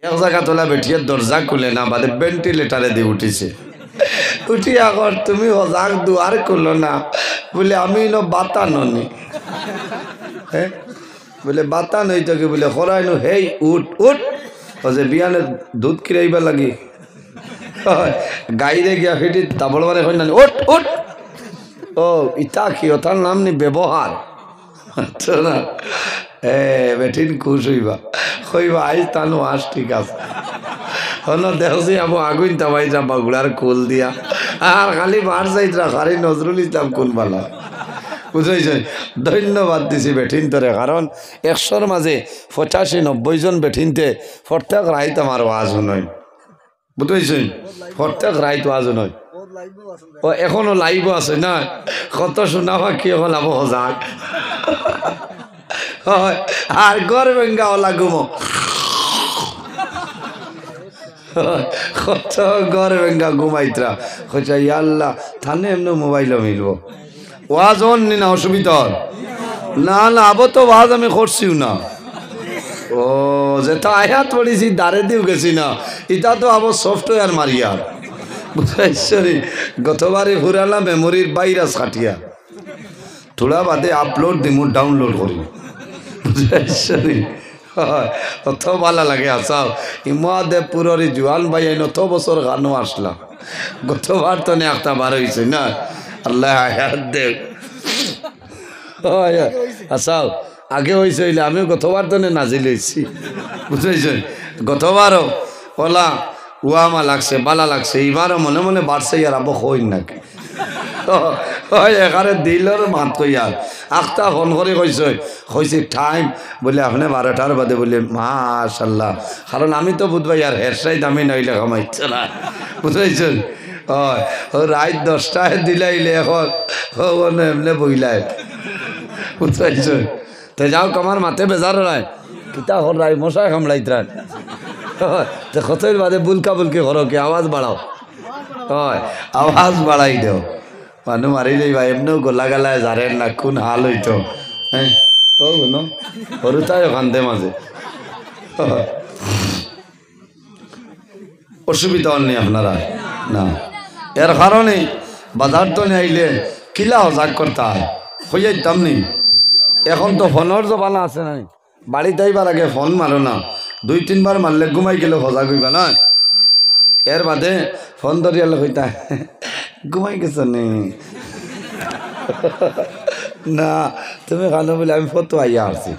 এক জায়গা তোলা বেঠিয়ে দরজা খুলে না বাদে ভেন্টিলেটারে দিয়ে উঠিছে উঠি আগর তুমি হজাক দুয়ার খুললো না বলে আমি বাতা ননি হ্যাঁ বলে বাতা নই তোকে বলে হরাই নো হেই উঠ উঠ যে বিয়ানে দুধ কিরাইবা লাগি গাইরে গিয়া ফিটি তাবল মানে হয় না উঠ উঠ ও ইটা কি ওটার নাম নি ব্যবহার আচ্ছা না বেঠিন খুশ হইবা আইস তানু আস ঠিক আছে হলো দেখছি আবু আগুন তাবাই যা বাগুড়ার কোল দিয়া আর খালি মার যাইতরা খালি নজরুল ইসলাম কোন বালা বুঝাইছে ধন্যবাদ দিছি বেঠিন তোরে কারণ 100-র মাঝে 85-90 জন বেঠিনতে প্রত্যেক রাইত আমার ওয়াজ নয় বুঝাইছেন প্রত্যেক রাইত ওয়াজ নয় ও এখনো লাইভ আছে না কত শোনাবা কি হল আবু হজাক আর গর বেঙ্গা ওলা ঘুমো কত গর বেঙ্গা ঘুমাইতরা হচ্ছে আল্লাহ থানে এমনি মোবাইলও মিলব ওয়াজ অন নি না অসুবিধা না না আবো তো ওয়াজ আমি করছিও না ও যেটা আয়াত পড়েছি দাঁড়ে দিও গেছি না এটা তো আবো সফটওয়্যার মারিয়া বুঝাইছরি গতবারে ফুরালা মেমোরির ভাইরাস কাটিয়া থোড়া বাদে আপলোড দিমু ডাউনলোড করি বুঝাইছরি অত ভালো লাগে আসাও ইমাদে পুররি জোয়ান ভাই আইন অত বছর গানও আসলাম গতবার তো নে একটা বার হয়েছে না আল্লাহ হায়াত দে আসাও আগে হয়েছে হইলে আমিও গতবার তো নাজিল হয়েছি বুঝেছেন গতবারও ওলা উয়ামা লাগছে বালা লাগছে এবারও মনে মনে বাড়ছে ইয়ার আবো হইন নাকি এখানে দিলর মাত কইয়ার আখটা ফোন করে কইছে টাইম বলে আপনি 12টার বাদে বলে মাশাল্লাহ কারণ আমি তো বুধবার ইয়ার হেরসাই দামি নইলে কামাইছে না বুঝেছেন ও রাত 10টায় দিলাইলে এখন এমনি বইলাই বুঝেছেন তো যাও আমার মাথে বেজার রায় কিতা হল রায় মশাই কামড়াইতরান কতই বাদে বুলকা বুলকি করো কি আওয়াজ বাড়াও হয় আওয়াজ বাড়াই দেও মানুষ মারিলেই ভাই এমনিও গোলা গালায় জারেন না কোন হাল হইতো হ্যাঁ ও গুনো সরুতাই কান্দে মাঝে অসুবিধা নেই আপনারা না এর কারণে বাজার তো আইলে কিলা হজাক করতে হয় হইয়াইতাম নি এখন তো ফোনের জমানা আছে না বাড়িতে আইবার আগে ফোন মারো না 2-3 বার মারলে ঘুমাই গেলে হজা কইবা না এর বাদে ফোন ধরিয়ালে কইতা ঘুমাই গেছ নি না তুমি কানো বলে আমি ফটো আইয়া আসছি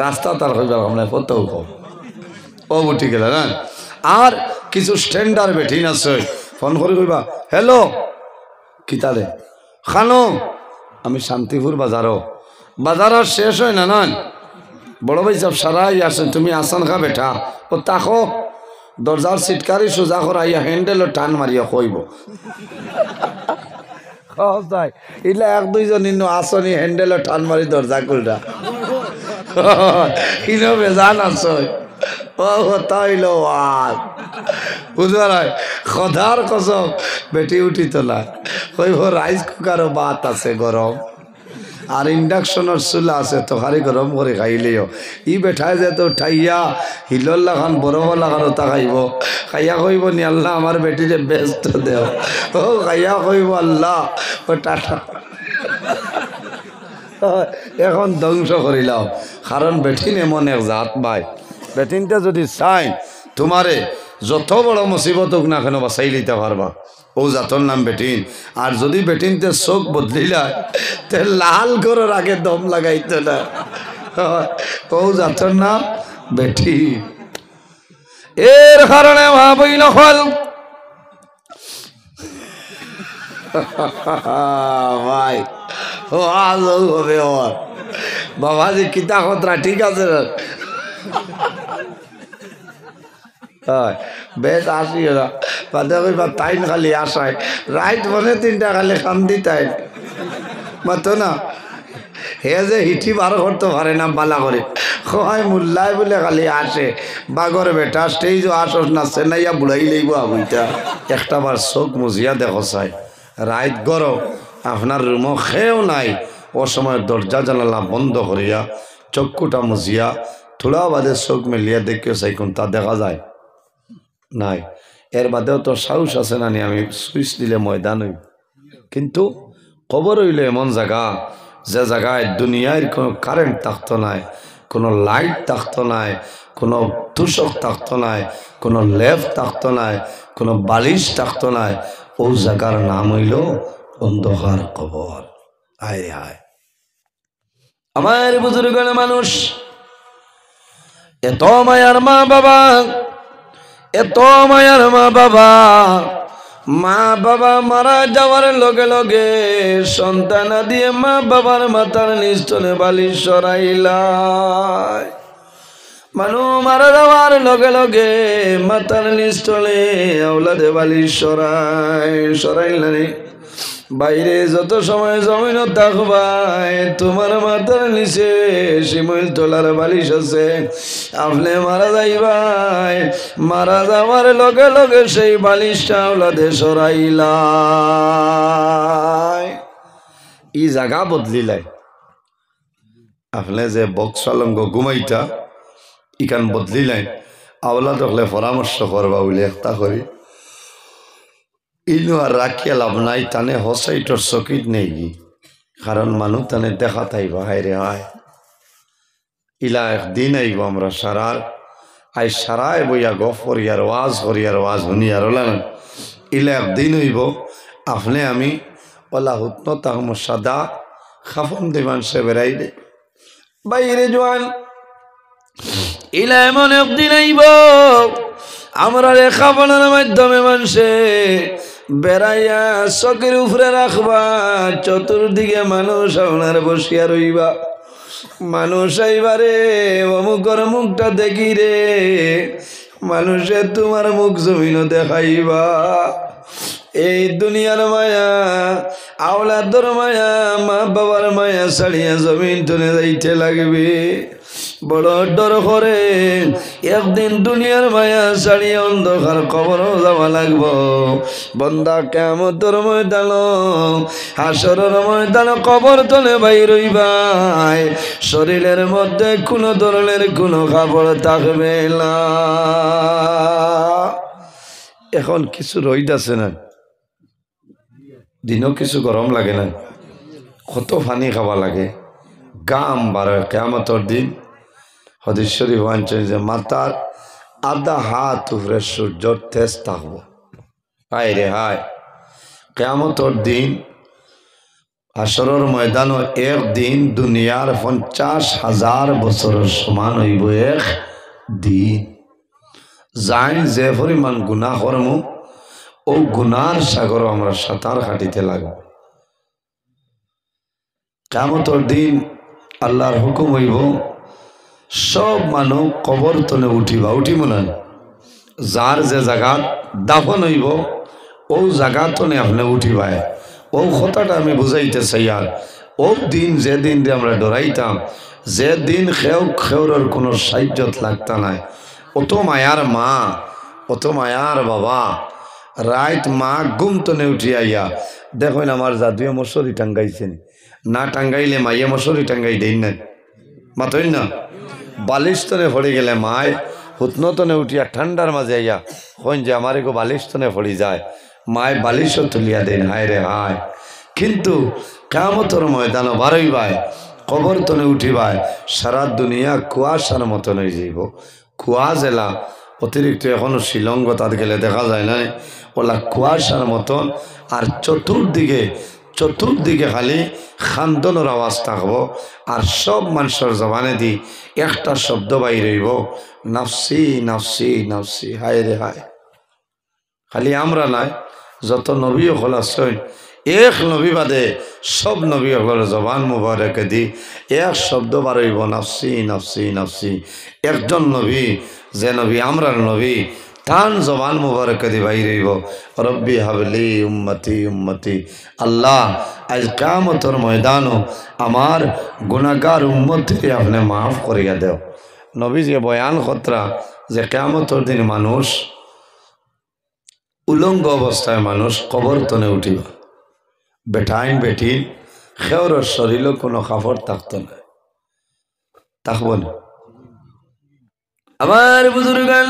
রাস্তা তার কইবা আমরা ফটো ও উঠি গেল না আর কিছু স্ট্যান্ডার বেঠিন আছে ফোন করে কইবা হ্যালো কিতালে খানো আমি শান্তিপুর বাজারও শেষ হয় না নয় বড় ভাই সব সারাই আসেন তুমি আসান খা বেঠা ও তাকো দরজার সিটকারি সোজা করাইয়া হ্যান্ডেলও টান মারিয়া কইব তাই ইলা 1-2 জন ইন্ন আসনি হ্যান্ডেলও টান মারি দরজা খুলরা ইনো বেজান আছে ও তাইল আজ বুঝবার খদার কসম বেটি উঠি তোলা কইব রাইস কুকারও বাত আছে গরম আর ইন্ডাকশনের চুলা আছে তরকারি গরম করে খাইলেও ই বেঠায় যে তো ঠাইয়া হিলর লাগান বরফ লাগানো তা খাইব খাইয়া কইব নি আল্লাহ আমার বেটিরে ব্যস্ত দেও ও খাইয়া কইব আল্লাহ ও টাটা এখন ধ্বংস করিলাম কারণ বেঠিন এমন এক জাত ভাই বেঠিনটা যদি চাই তোমারে যত বড় মুসিবত হোক না কেন বাঁচাই লইতে পারবা ও জাতর নাম বেটিন আর যদি বেটিনতে চোখ বদলিলা তে লাল করার আগে দম লাগাইতো না ও জাতর নাম বেটিন এর কারণে ভাবই নকল ভাই ও আজ হবে ওর বাবাজি কিতা খতরা ঠিক আছে বেশ আসি ওরা বাদে কইবা তাইন খালি আসায় রাইট বনে 3টা খালি কান্দি তাই মাতো না হে যে হিঠি বার করতে পারে না বালা করে হয় মোল্লায় বলে খালি আসে বাগর বেটা স্টেজ আসস না চেনাইয়া বুড়াই লইব আবইটা একটা বার চোখ মুজিয়া দেখো চাই রাইত গরম আপনার রুমও খেয়েও নাই ও সময় দরজা জানালা বন্ধ করিয়া চক্ষুটা মুজিয়া থোড়া বাদে চোখ মেলিয়া দেখিও চাই কোনটা দেখা যায় নাই। এর বাদেও তো সাহস আছে না, আমি সুইচ দিলে ময়দান হইব। কিন্তু কবর হইল এমন জায়গা, যে জায়গায় দুনিয়ার কোনো কারেন্ট থাকতো নাই, কোনো লাইট থাকতো নাই, কোনো তুষক থাকতো নাই, কোনো লেপ থাকতো নাই, কোনো বালিশ থাকতো নাই। ও জায়গার নাম হইল অন্ধকার কবর। আয় হায় আমার বুজুর্গের মানুষ, এত মায়ার মা বাবা, এত মায়ার মা বাবা, মা বাবা মারা যাওয়ার লগে লগে সন্তান দিয়ে মা বাবার মাথার নিস্তনে বালিশ সরাইলাই। মানুষ মারা যাওয়ার লগে লগে মাথার নিস্তলে আওলাদে বালিশ সরাইলানি। বাইরে যত সময় জমিন থাকবাই তোমার মাথার নিচে শিমুল তোলার বালিশ আছে। আপনি মারা যাইবাই, মারা যাওয়ার লগে লগে সেই বালিশটা আওলাদে সরাইলাই। ই জায়গা বদলিলাই। আপনি যে বক্সালঙ্গ ঘুমাইতা ইখান বদলিলাই। আওলাদ হলে পরামর্শ করবা বলে একটা করি, ইনু আর রাখিয়া লাভ নাই, তানে হসাইটর চকিত নেই গি। কারণ মানুষ তানে দেখা থাইব, হায় রে হায় ইলা একদিন আইব আমরা সারার আই সারায় বইয়া গফ করিয়ার ওয়াজ শুনিয়ার ওলা ইলা একদিন হইব আপনি আমি ওলা হুতন তাহম সাদা খাফন দিবান সে বেড়াই দে বাইরে জোয়ান। ইলা এমন একদিন আইব আমরা রেখা বনার মাধ্যমে মানুষে বেড়াইয়া চকের উপরে রাখবা, চতুর্দিকে মানুষ আপনার বসিয়া রইবা। মানুষ আইবারে অমুকর মুখটা দেখি রে, মানুষে তোমার মুখ জমিন দেখাইবা। এই দুনিয়ার মায়া, আওলাদর মায়া, মা বাবার মায়া ছাড়িয়া জমিন টনে যাইতে লাগবে। বড় ডর করে একদিন দুনিয়ার মায়া ছাড়িয়ে অন্ধকার কবরও যাওয়া লাগব। বন্দা কিয়ামতের ময়দান, হাসরের ময়দান কবর তলে বাইর হইবাই, শরীরের মধ্যে কোনো ধরনের কোনো কাপড় থাকবে না। এখন কিছু রইদ আছে না, দিনও কিছু গরম লাগে না, কত পানি খাওয়া লাগে, গাম বাড়ে। কিয়ামতের দিন হাদিস শরীফ আনছে যে মাথার আধা হাত উপরে সূর্যর তেজ থাকবো। হায় রে হায় কিয়ামতের দিন হাসরের ময়দানও একদিন দুনিয়ার 50,000 বছরের সমান হইব এক দিন। যাই যে পরিমাণ গুনাহ করমু ও গুনার সাগর আমরা সাঁতার কাটিতে লাগব। কিয়ামতের দিন আল্লাহর হুকুম হইব সব মানুষ কবর তলে উঠিবা, উঠিব না। যার যে জায়গা দাফন হইব ও জায়গা তলে আপনি উঠিবাই। ও কথাটা আমি বুঝাইতে চাই। আর ও দিন যেদিন আমরা ডরাইতাম, যে দিন খেউরের কোনো সাহায্যত লাগতা নাই, অত মায়ার মা, অত মায়ার বাবা রাইত মা ঘুম তনে উঠি আইয়া দেখুন আমার জাদুয়ে মশারি টাঙ্গাইছেন, না টাঙ্গাইলে মাইয়ে মশারি টাঙ্গাই দেন না, মাতই না। বালিশ তনে পড়ে গেলে মায় হুতন তনে উঠিয়া ঠান্ডার মাঝে আইয়া হন যে আমার এগো বালিশ তনে পড়ি যায়, মায় বালিশও তুলিয়া দেন। হায় রে হায়। কিন্তু কিয়ামতের ময়দান বারইবাই, কবর তনে উঠিবাই, সারা দুনিয়া কুয়াশার মতন হয়ে যাইব। কুয়া জেলা অতিরিক্ত এখনো শিলঙ্গ তার গেলে দেখা যায় না, ওলা কুয়াশার মতন। আর চতুর্দিকে খালি খান্দনের আওয়াজ থাকবো। আর সব মানুষের জবানে দি একটা শব্দ বাইর হইব, নাফসি নাফসি নাফসি। হায় রে হায়। খালি আমরা নাই, যত নবী হল আসছেন এক নবী বাদে সব নবী হলের জবান মুবারকে দি এক শব্দ বার হইব, নাফসি নাফসি নাফসি। একজন নবী যে নবী আমরার নবী তান জবান মুবারকে দি বাইর হইব, রব্বি হাবলি উম্মতি উম্মতি। আল্লাহ আজ কিয়ামতের ময়দানও আমার গুনাহগার উম্মতকে আপনি মাফ করিয়া দেও। নবী যে বয়ান খতরা যে কিয়ামতের দিন মানুষ উলঙ্গ অবস্থায় মানুষ কবর তনে উঠিব, বেটাইন বেটিন খেওরের শরীরও কোনো কাপড় থাকতো না, থাকব না। আমার বুজুর্গান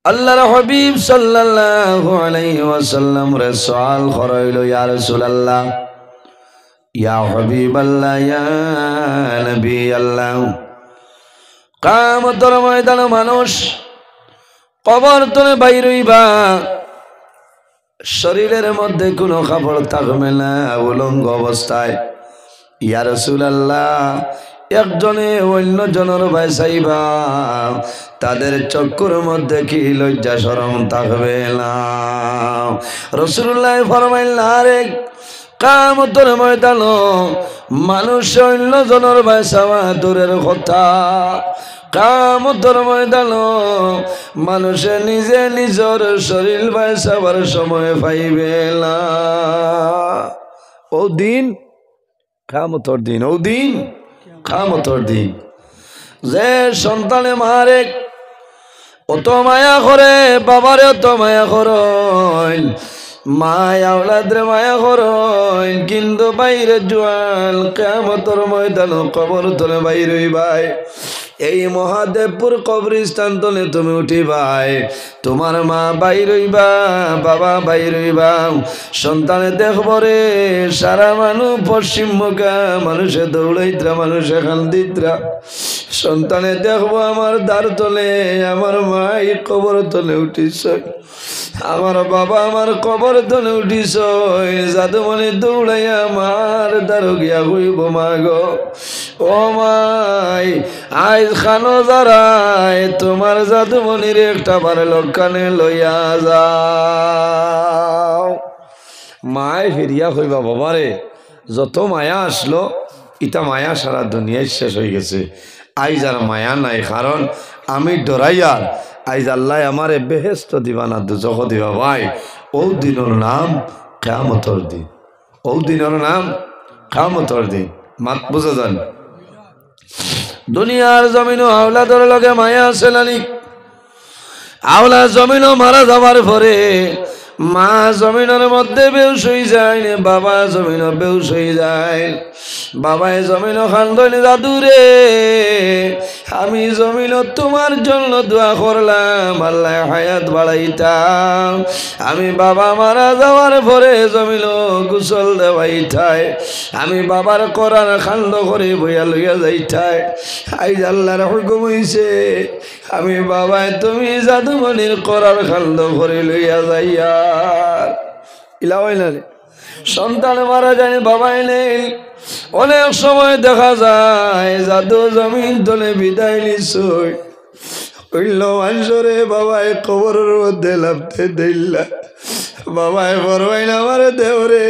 আল্লাহর হাবিব সাল্লাল্লাহু আলাইহি ওয়াসাল্লাম রে সওয়াল করাইল, ইয়া রাসূলুল্লাহ, ইয়া হাবিবাল্লাহ, ইয়া নবী আল্লাহ, কিয়ামতের ময়দানে মানুষ কবর থেকে বাইর হইবা, শরীরের মধ্যে কোনো কাপড় থাকবে না, উলঙ্গ অবস্থায়। ইয়া রাসূলুল্লাহ, একজনে অন্য জনের ভাই চাইবা, তাদের চক্ষুর মধ্যে কি লজ্জা শরম থাকবে না? রাসূলুল্লাহ ফরমাইলেন, আরে কিয়ামতের ময়দানে মানুষ অন্য জনের ভাই চাওয়া দূরের কথা, কিয়ামতের ময়দানে মানুষে নিজে নিজের শরীর ভাই চাওয়ার সময় পাইবে না। ও দিন কিয়ামতের দিন, ও দিন কিয়ামতের দিন, যে সন্তানে মারে অত মায়া করে, বাবারে অত মায়া করেন, মায়া ওলাদরে মায়া করেন, কিন্তু বাইরে জোয়াল কিয়ামতের ময়দানে কবর তলে বাইর হইবাই। এই মহাদেবপুর কবরস্থান তলে তুমি উঠিবাই, তোমার মা বাইর হইবা, বাবা বাইর হইবা, সন্তানে দেখব রে সারা মানুষ পশ্চিম মুখা, মানুষে দৌড়াইত্রা, মানুষে কান্দিত্রা, সন্তানে দেখবো আমার দ্বার তলে আমার মা এই কবর তলে উঠিস, আমার বাবা আমার কবর তলে উঠিস, জাদুমণি দৌড়াইয়া আমার দ্বার গিয়া হইব, মা গো ও মাই আজ খানো যারাই তোমার জাদুমণির একটা বার লক্ষণে লইয়া যাও। মায় ফিরিয়া হইবা, বাবারে যত মায়া আসলো ইটা মায়া সারা দুনিয়ায় শেষ হয়ে গেছে, আইজ আর মায়া নাই, কারণ আমি ডরাইয়ার আইজ আল্লাহ আমারে বেহেস্ত দিবা না দুজখ দিবা। ভাই ও দিনের নাম কিয়ামতের দিন, ও দিনের নাম কিয়ামতের দিন। মাত বুঝা যান, দুনিয়ার জমিনও আওলাদের লগে মায়া আছে নানি, আওলা জমিনও মারা যাবার পরে মা জমিনের মধ্যে বেউস হয়ে যায়, বাবা জমিনও বেউস হয়ে যায়, বাবায় জমিনও খান্দনি, দাদুরে আমি জমিন তোমার জন্য দোয়া করলাম আল্লাহ হায়াত বাড়াইতাম, আমি বাবা মারা যাওয়ার পরে জমিন গোসল দেওয়াইতাই, আমি বাবার করার খান্দ করে বইয়া লইয়া যাইতাই, আইজ আল্লাহর হুকুম হইছে আমি বাবায় তুমি জাদুমণির করার খান্দ করে লইয়া যাইয়া। ইলাওয়াই না রে, সন্তান মারা যায় বাবাই নেই, অনেক সময় দেখা যায় জাদু জমিন তলে বিদায় নিছই, হইল মানুষরে বাবাই কবরের মধ্যে লাভতে দিল্লা, বাবাই বড়বাই না আমার দেওরে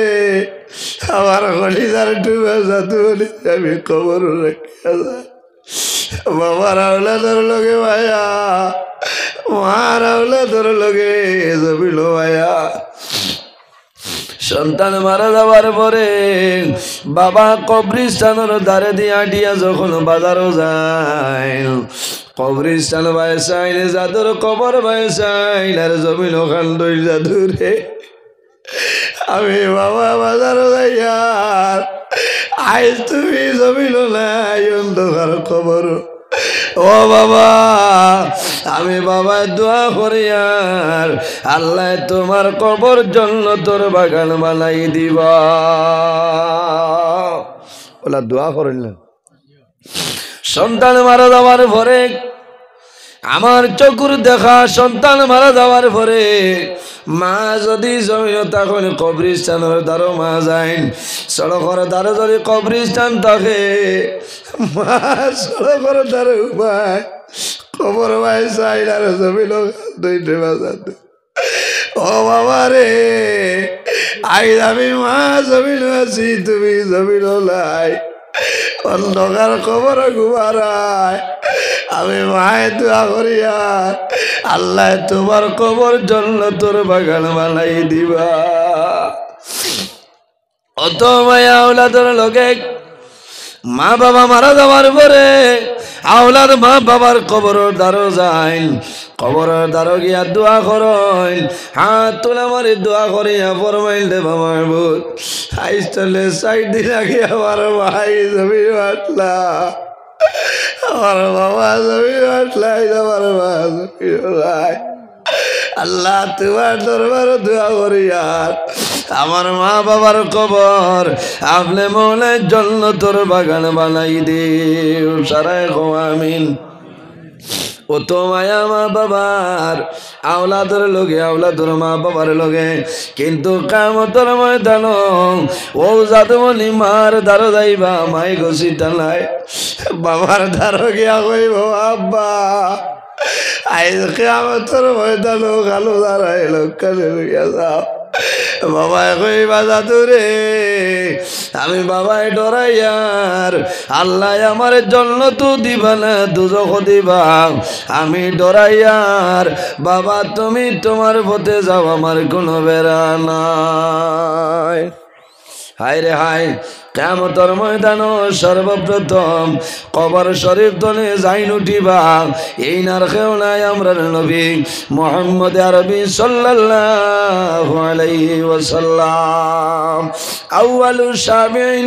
আমার কলিজার ডুবে জাদু বলি আমি কবর রেখে যায়, বাবার আওলাদের লগে ভাইয়া, মার আওলাদের লগে জমিল ভাইয়া। সন্তান মারা যাওয়ার পরে বাবা কবরস্থানের দ্বারে দিয়া দিয়া যখন বাজারও যায়, কবরস্থান বাইসাইন জাদুর কবর বাইসাইন, আর জমিন ওখান দই জাদুরে আমি বাবা বাজারও যাইয়া আইজ তুমি জমিল নাই অন্ধকার খবর, ও বাবা আমি বাবা দোয়া করি আর আল্লাহ তোমার কবর জন্য তোর বাগান বানাই দিবা, ওলা দোয়া করিলেন। সন্তান মারা যাওয়ার পরে আমার চকুর দেখা সন্তান মারা যাওয়ার পরে মা যদি জমিন তখন কবরস্থানের দ্বারো মা যায়, সড়কের দ্বারে যদি কবরস্থান থাকে মা সড়কের দ্বারে উপায় কবর ভাই চাই আর জমিন দুইটে বাজাতে, ও বাবা রে আইজ আমি মা জমিন আছি তুমি জমিন লাই, অন্ধকার কবর ঘুমারায় আমি মায়ে দোয়া করি আর আল্লাহ তোমার কবর জন্য তোর বাগান বানাই দিবা। অত মায়া আওলাদের লগে মা বাবা মারা যাওয়ার পরে আওলাদ মা বাবার কবরের দ্বারো যায়, কবরের দ্বারো গিয়া দোয়া করেন, হাত তোলা মারি দোয়া করিয়া ফরমাইল দে বাবার বোধ আইস চলে সাইড দিন আগে আমার ভাই জমি বাটলা, আমার বাবা জমি বাটলাই, আমার মা জমি আল্লাহ তোমার দরবার দোয়া করি আর আমার মা বাবার কবর আপনি মনে জান্নাতের বাগান বানাই দিও সারায় গো আমিন ও তো মায়া মা বাবার আওলাদর লগে আওলাদর মা বাবার লগে কিন্তু কিয়ামতের ময়দান ও জাদমনি মার দ্বারা যাইবা মাই গসিতা নাই বাবার দ্বারা গিয়া কইব আব্বা আইজ কিয়ামতের ময়দান কালো দাঁড়াই লোকালে লইয়া যাও বাবা কইবা দাদু রে আমি বাবাই ডরাইয়ার আল্লাহ আমার জন্য তো দিবা না দুজখ দিবা আমি ডরাইয়ার বাবা তুমি তোমার পথে যাও আমার কোনো বেড়া নাই হায় রে হায় কিয়ামতের ময়দান সর্বপ্রথম কবর শরীফ তলে যাইন উঠিবা এই নার কেউ নাই আমরা নবী মুহাম্মদ আরবি সাল্লাল্লাহু আলাইহি ওয়াসাল্লাম আউয়ালু শামিন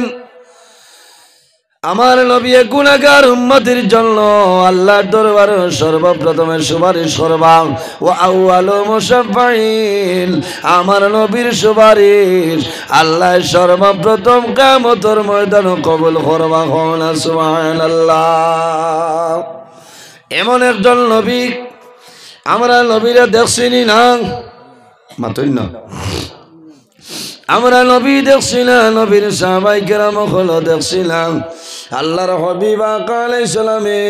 আমার নবী গুনাহগার উম্মতের জন্য আল্লাহর দরবারে সর্বপ্রথমে সুপারিশ করবা ও আউয়ালু মুশাফফাইন আমার নবীর সুপারিশ আল্লাহ সর্বপ্রথম কিয়ামতের ময়দানে কবুল করবা না সুবহানাল্লাহ এমন একজন নবী আমরা নবীরা দেখছিনি না মাতই না আমরা নবী দেখছি না নবীর সাহাবায়ে কেরাম হলো দেখছিলাম আল্লাহর হাবিব আলাইহিস সালামে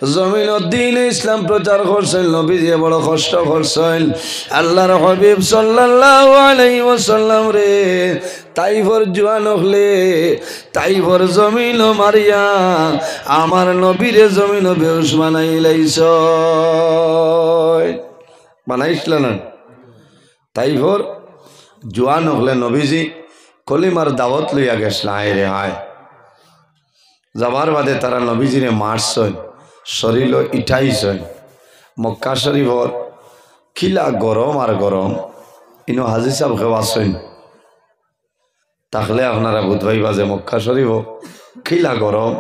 জমিন দ্বীন ইসলাম প্রচার করছেন নবী যে বড় কষ্ট করছেন আল্লাহর হাবিব সাল্লাল্লাহু আলাইহি ওয়াসাল্লাম রে তাইফর জওয়ান হলে তাইফর জমিন মারিয়া আমার নবীরে জমিন বেহুশ বানাইলাইছ বানাইছিল না তাইফর জওয়ান হলে নবীজি কলিমার দাওয়াত লইয়া গেছিল আয় রে আয় যাবার বাদে তারা নবীজিরে মারছেন শরীর ইঠাইছেন মক্কা শরীফর খিলা গরম আর গরম ইনো হাজি সাহেব খেবাছেন তাহলে আপনারা বুধবাইবা যে মক্কা শরীফ খিলা গরম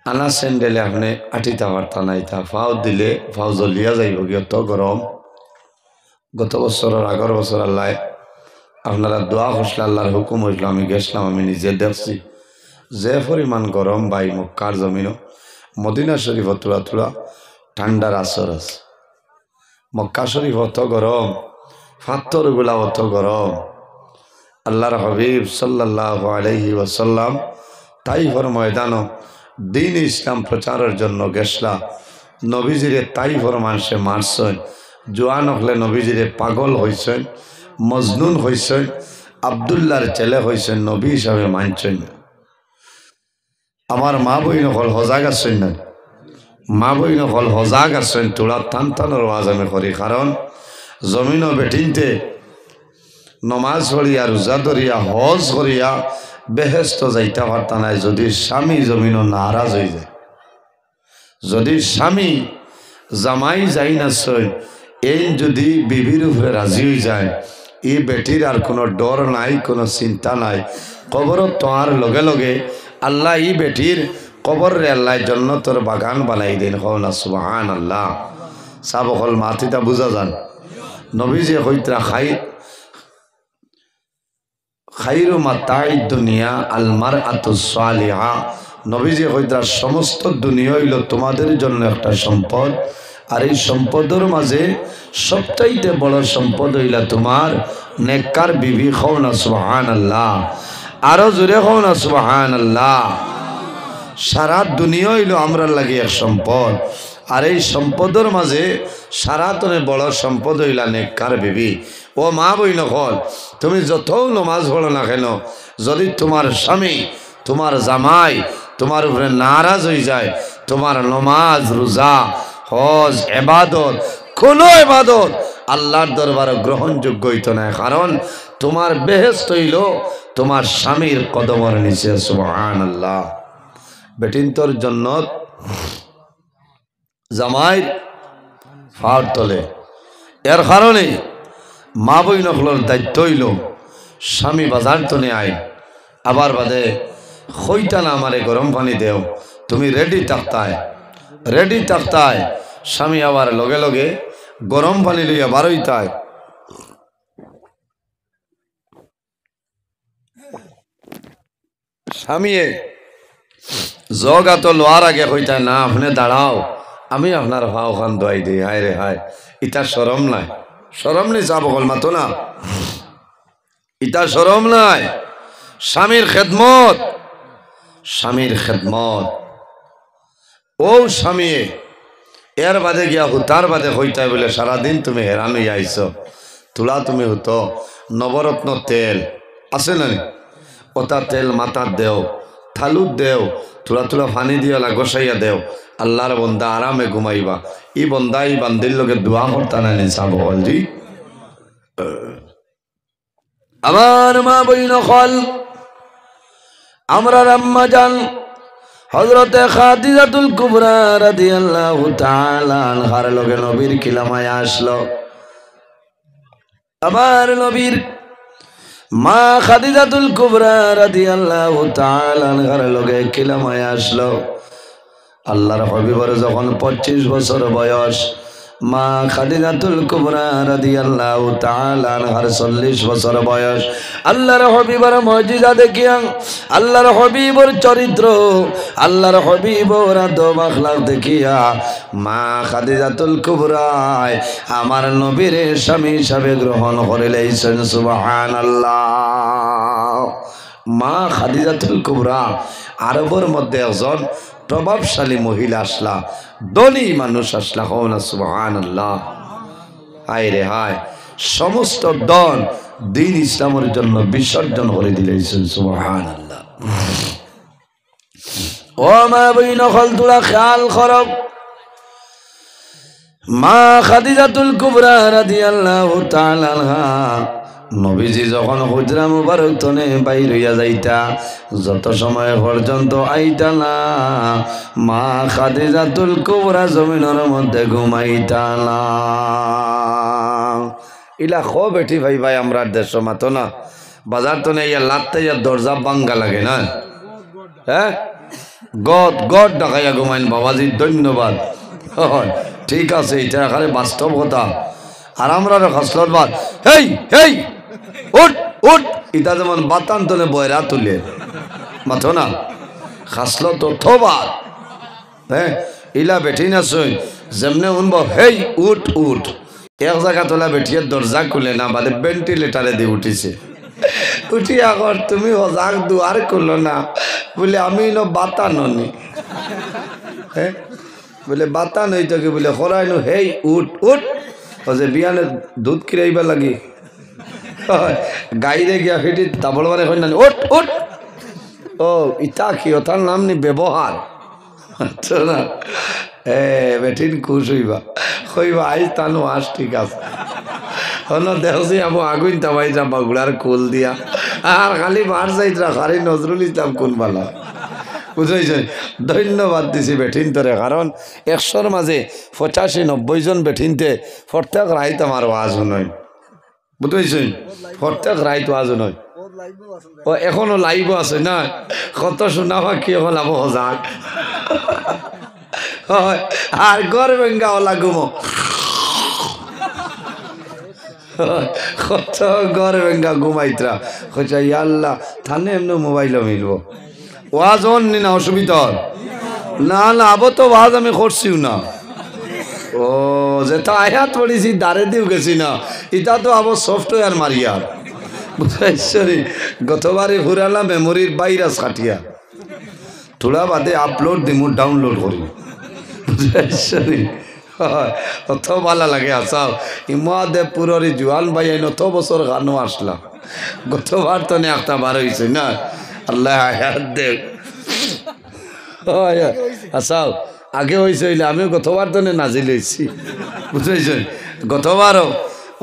আনা স্যান্ডেলে আপনি আটিতা পারতা নাই তা ফাও দিলে ফাও জ্বলিয়া যাইব গিয়ত গরম গত বছরের আগের বছর আল্লাহ আপনারা দোয়া করছিল আল্লাহর হুকুম হইল আমি গেছিলাম আমি নিজে দেখছি যে পরিমাণ গরম বাই মক্কার জমিনও মদিনা শরীফ তুলা তুলা ঠান্ডার আসর আছে মক্কা শরীফ অত গরম পাথরগুলা অত গরম আল্লাহর হাবিব সাল্লাল্লাহু আলাইহি ওয়াসাল্লাম তাইফের ময়দানও দ্বীন ইসলাম প্রচারের জন্য গেছলা নবীজিরে তাইফের মানুষে মারছেন জোয়ান হলে নবীজিরে পাগল হয়েছেন মজনুন হয়েছেন আব্দুল্লাহর ছেলে হয়েছেন নবী হিসাবে মানছেন আমার মা বই নকল সজাগ আছেন না মা বই নকল সজাগ আছেন তোলা টান টানের আওয়াজ আমি করি কারণ জমিনও বেটিনতে নমাজ পড়িয়া রোজা ধরিয়া হজ করিয়া বেহেস্ত যাইতে পারতা নাই যদি স্বামী জমিনও নারাজ হয়ে যায় যদি স্বামী জামাই যাই না সই এই যদি বিবির উপরে রাজি হয়ে যায় এই বেটির আর কোনো ডর নাই কোনো চিন্তা নাই কবর তোয়ার লগে লগে আল্লাহ এই বেটির কবর রে আল্লাহ জন্নতর বাগান বানাই দিন হওনা সুবহানাল্লাহ সাব হল মাতিটা বুঝা যান নবীজি হইতরা খাইরু মাতাই দুনিয়া আল মারআতুস সালিহা নবীজি হইতরা সমস্ত দুনিয়া হইল তোমাদের জন্য একটা সম্পদ আর এই সম্পদের মাঝে সবচাইতে বড় সম্পদ হইলা তোমার নেককার বিবি হওনা সুবহানাল্লাহ আরো জোরে হওনা সুবহানাল্লাহ সারা দুনিয়া হইল আমরা লাগে এক সম্পদ আর এই সম্পদের মাঝে সারাতনে বড় সম্পদ হইলা নেককার বিবি ও মা বই নকল তুমি যত নমাজ পড়ো না কেন যদি তোমার স্বামী তোমার জামাই তোমার উপরে নারাজ হয়ে যায় তোমার নমাজ রোজা হজ ইবাদত কোনো ইবাদত আল্লাহর দরবারে গ্রহণযোগ্য হইতো না কারণ তোমার বেহেশত হইল তোমার স্বামীর কদমের নিচে সুবহানাল্লাহ বেটিন তোর জন্নত জামাই ফাড় তোলে এর কারণে মা বই নকলের দায়িত্ব হইল স্বামী বাজার তো নে আয় আবার বাদে খইটা না আমারে গরম পানি দেও তুমি রেডি থাকতায় স্বামী আবার লগে লগে গরম পানি লইয়া বারোইতায় স্বামীয়ে জগা তো লোয়ার আগে হইতায় না আপনি দাঁড়াও আমি আপনার ভাও খান দোয়াই দিই হায় রে হায় ইটা সরম নাই সরম নেই চাপ বল মাতো না ইটা সরম নাই স্বামীর খেদমত ও স্বামী এর বাদে গিয়া হুতার বাদে হইতাই বলে সারাদিন তুমি হেরান হইয়া আইছ তুলা তুমি হতো নবরত্ন তেল আছে না ওটা তেল মাথার দেও থালুত দেও তুলা তুলা পানি দিয়ে গোসাইয়া দেও আল্লাহর বন্দা আরামে ঘুমাইবা ই বন্দা ই বান্দির লোকে দোয়া করতা না চাব জি আমার মা বইন খল আমরা আম্মা জান হযরতে খাদিজাতুল কুবরা রাদিয়াল্লাহু তাআলা আনহার লগে নবীর কিলামায় আসলো আমার নবীর মা খাদিজাতুল কুবরা রাদিয়াল্লাহু তাআলা আনহার লগে কিলামায় আসলো আল্লাহর হাবিবের যখন 25 বছর বয়স মা খাদিজাতুল কুবরা রাদিয়াল্লাহু তাআলা আনহার 40 বছর বয়স আল্লাহর হাবিবের মুজিজা দেখিয়া আল্লাহর হাবিবের চরিত্র আল্লাহর হাবিবের আদব আখলাক দেখিয়া মা খাদিজাতুল কুবরা আমার নবীর স্বামী হিসাবে গ্রহণ করে লইছেন সুবহানাল্লাহ মা খাদিজাতুল কুবরা আরবের মধ্যে একজন প্রভাবশালী মহিলা আসলা ধনী মানুষ আসলা হন সুবহানাল্লাহ হায় রে হায় সমস্ত দন দিন ইসলামের জন্য বিসর্জন করে দিলেছেন সুবহানাল্লাহ ও মা বইন খলতুলা খেয়াল করব মা খাদিজাতুল কুবরা রাদিয়াল্লাহু তাআলা আনহা নবীজি যখন হুজরা মুবারক তনে বাইর হইয়া যাইতা যত সময় পর্যন্ত আইতা না মা খাদিজাতুল কুবরা জমিনের মধ্যে ঘুমাইতা না ইলা খো বেটি ভাই ভাই আমরা দেশ মাতো না বাজার তো নেই লাত্তে ইয়া দরজা বাঙ্গা লাগে না হ্যাঁ গদ গদ ডাকাইয়া ঘুমাইন বাবাজি ধন্যবাদ ঠিক আছে এটা এখানে বাস্তব কথা আর আমরা খাসলত বাদ হেই হেই উঠ উঠ এটা যেমন বাতান তোলে বয়রা তুলে মাথো না খাসলত তো থোবাদ হ্যাঁ ইলা বেঠি না শুন যেমনে উনব হেই উঠ উঠ এক জায়গা তোলা বেঠিয়ে দরজা খুলে না বাদে ভেন্টিলেটারে দিয়ে উঠিছে উঠি আগর তুমি হজাক দুয়ার খুললো না বলে আমি ন বাতান নি হ্যাঁ বলে বাতান হইতো কি বলে হরাইনো হেই উঠ উঠ ও যে বিয়ানে দুধ কিরাইবা লাগি গাইরে গিয়া ফিটি তাবল মানে হয় না ওট ওট ও ইতা কি ওটার নাম নি ব্যবহার না বেঠিন খুশ হইবা আইস তানু আস ঠিক আছে দেখছি আবু আগুন তাবাই যাবা গুড়ার কোল দিয়া আর খালি মার যাইতরা খালি নজরুল ইসলাম কোন বালা বুঝাইছেন ধন্যবাদ দিছি বেঠিন তোরে কারণ 100-র মাঝে 85-90 জন বেঠিনতে প্রত্যেক রাইত আমার ওয়াজ নয় বুঝাইছেন প্রত্যেক রাইত ওয়াজ নয় ও এখনো লাইভ আছে না কত শোনাবা কি হল আবো হজাক আর গড় ভেঙ্গা ওলা ঘুমো কত গড় ভেঙ্গা ঘুমাইতরা কইছা আল্লাহ থানে এমনি মোবাইল মিলবো ওয়াজ অন নি না অসুবিধা না না আবো তো ওয়াজ আমি করছিও না ও যেটা আয়াত পড়েছি দাঁড়ে দিও গেছি না এটা তো আবো সফটওয়্যার মারিয়া বুঝাইছরি গতবারে ফুরালা মেমোরির ভাইরাস কাটিয়া থোড়া বাদে আপলোড দিমু ডাউনলোড করি বুঝাইছরি অত ভালো লাগে আসাও ইমাদে পুররি জোয়ান ভাই আইন অত বছর গানও আসলাম গতবার তো একটা বার হয়েছে না আল্লাহ হায়াত দেব আসাও আগে হয়েছে হইলে আমিও গতবার তো নাজিল হয়েছি বুঝেছেন গতবারও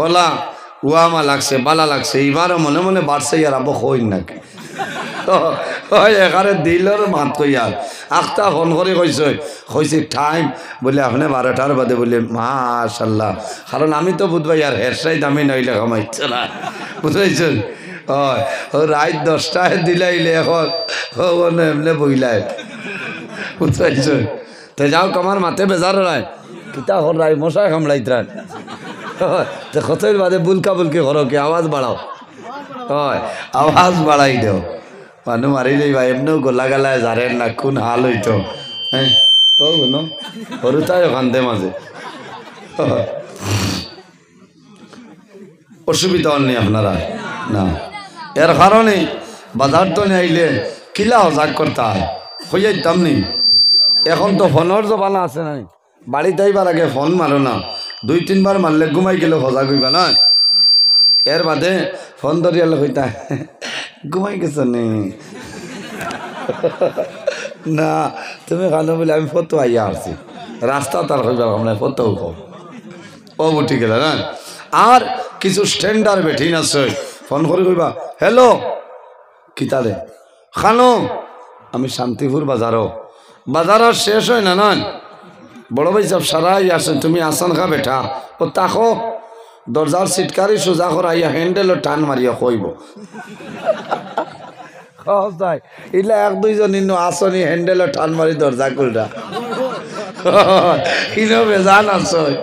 ওলা উয়ামা লাগছে বালা লাগছে এইবারও মনে মনে বাড়ছে ইয়ার আবো হইন নাকি এখানে দিলর মাত কইয়ার আখটা ফোন করে কইছে টাইম বলে আপনি 12টার বাদে বলে মাশাল্লাহ কারণ আমি তো বুধবাই আর হেরসাই দামি নইলে কামাইছে না বুঝেছেন ও রাত 10টায় দিলাইলে এখন এমনি বইলাই বুঝেছেন তো যাও কমার মাথে বেজার রায় কিতা হর রায় মশাই কামড়াইতরান তো কতই বাদে বুলকা বুলকি করো কি আওয়াজ বাড়াও হয় আওয়াজ বাড়াই দেও মানুষ মারি যাইবা এমনিও গোলা গালায় জারেন না কোন হাল হইতো হ্যাঁ ও শুনো সরুতাই ওখানতে মাঝে অসুবিধা হননি আপনারা না এর কারণে বাজার তো আইলে কিলা হজাক করতে হয় হইয়াইতাম নি এখন তো ফোনের জমানা আছে নাই বাড়িতে আইবার আগে ফোন মারো না 2-3 বার মারলে ঘুমাই গেলে হজাক হইবা না এর বাদে ফোন ধরিয়ালে হইতা ঘুমাই গেছ নি না তুমি কানো বলে আমি ফটো আইয়া আসছি রাস্তা তার হইবা আমরা ফটো ও উঠি গেল না আর কিছু স্ট্যান্ডার্ড বেঠিন আছে ফোন করে কইবা হ্যালো কিতারে খানো আমি শান্তিপুর বাজারও শেষ হয় না নয় বড় ভাই সব সারাই আসে তুমি আসান খা বেঠা ও তাকো দরজার সিটকারি সোজা করাইয়া হ্যান্ডেলও টান মারিয়া কইব ইলা 1-2 জন ইনো আসনি হ্যান্ডেলও টান মারি দরজা খুলরা ইনো বেজান আসয়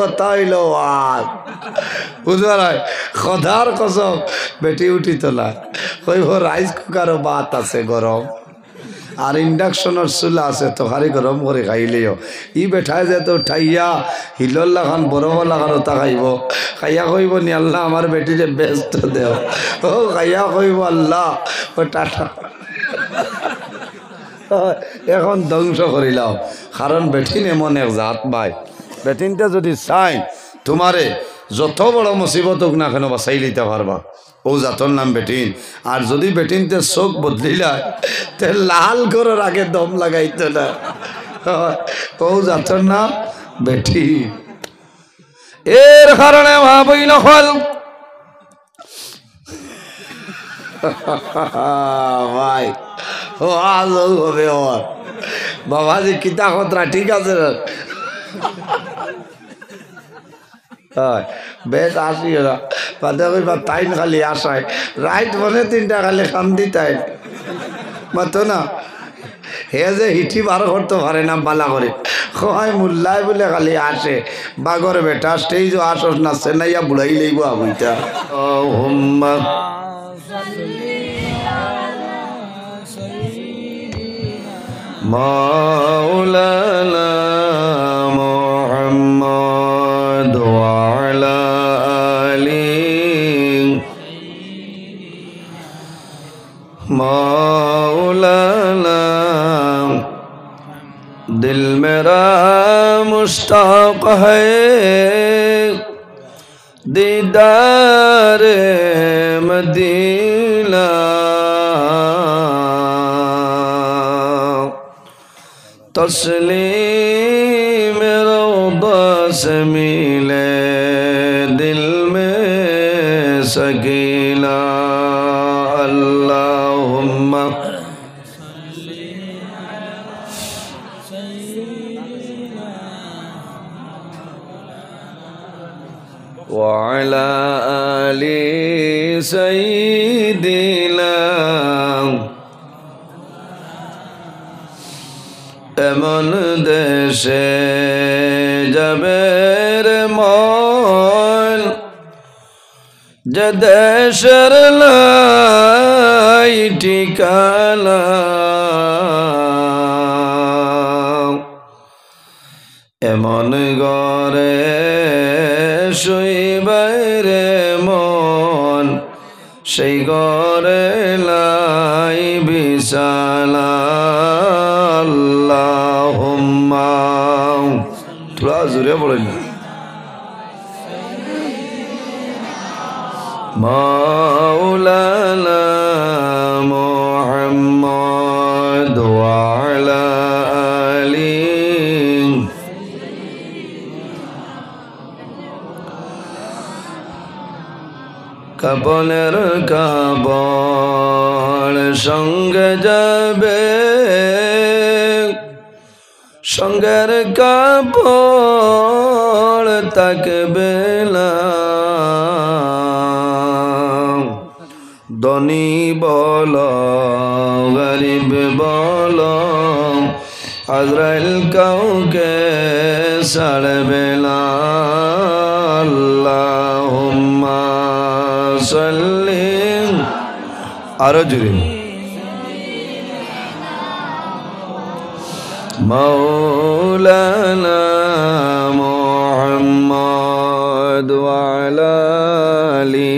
ও তাইল আর বুঝবার খদার কসম বেটি উঠি তোলা কইব রাইস কুকারও বাত আছে গরম আর ইন্ডাকশনের চুলা আছে তরকারি গরম করে খাইলেও ই বেঠায় যে তো ঠাইয়া হিলর লাগান বরফ লাগান ওটা খাইব খাইয়া কইব নি আল্লাহ আমার বেটিরে ব্যস্ত দেও ও খাইয়া কইব আল্লাহ ও টাটা এখন ধ্বংস করিলাম কারণ বেঠিন এমন এক জাত ভাই বেটিনটা যদি চাই তোমারে যত বড় মুসিবত হোক না কেন বাঁচাই লিতে পারবা ও জাতর নাম বেটিন আর যদি বেটিনতে চোখ বদলিলা তে লাল করার আগে দম লাগাইতো না ও জাতর নাম বেটিন এর কারণে ভাবই নকল ভাই ও আজ হবে ওর বাবাজি কিতা খতরা ঠিক আছে বেশ আসি ওরা বাদে কইবা তাইন খালি আসায় রাইট মনে 3টা খালি কান্দি তাই মাতো না হে যে হিটি বার করতে পারে না বালা করে হয় মুল্লাই বলে খালি আসে বাগর বেটা স্টেজ আসস না সেনাইয়া বুড়াই লইব আবুইটা মাওলানা মুহাম্মদ ওয়া আলা আলি মাওলানা दिल मेरा मुश्ताक है दीदार मदीना तस्लीम रौदा से मिले दिल में सकीना अल्लाहुम्मा وعلى آل سيدنا এমন দেশে যাবে রে মন যে দেশের লাই ঠিকানা এমন ঘরে শুইবাই রে মন সেই ঘরে লাই বিছানা আল্লাহুম্মা তোরা জোরে বলেন মাওলানা মুহাম্মদ ওয়া আলা আলি কাপনের কাপড় সঙ্গে যাবে সঙ্গের কাপড় থাকবে না ধনী বল গরিব বল আজরাইল কাউকে ছাড়বে না আরো জুড়ে মাওলানা মুহাম্মদ ওয়া আলা আলি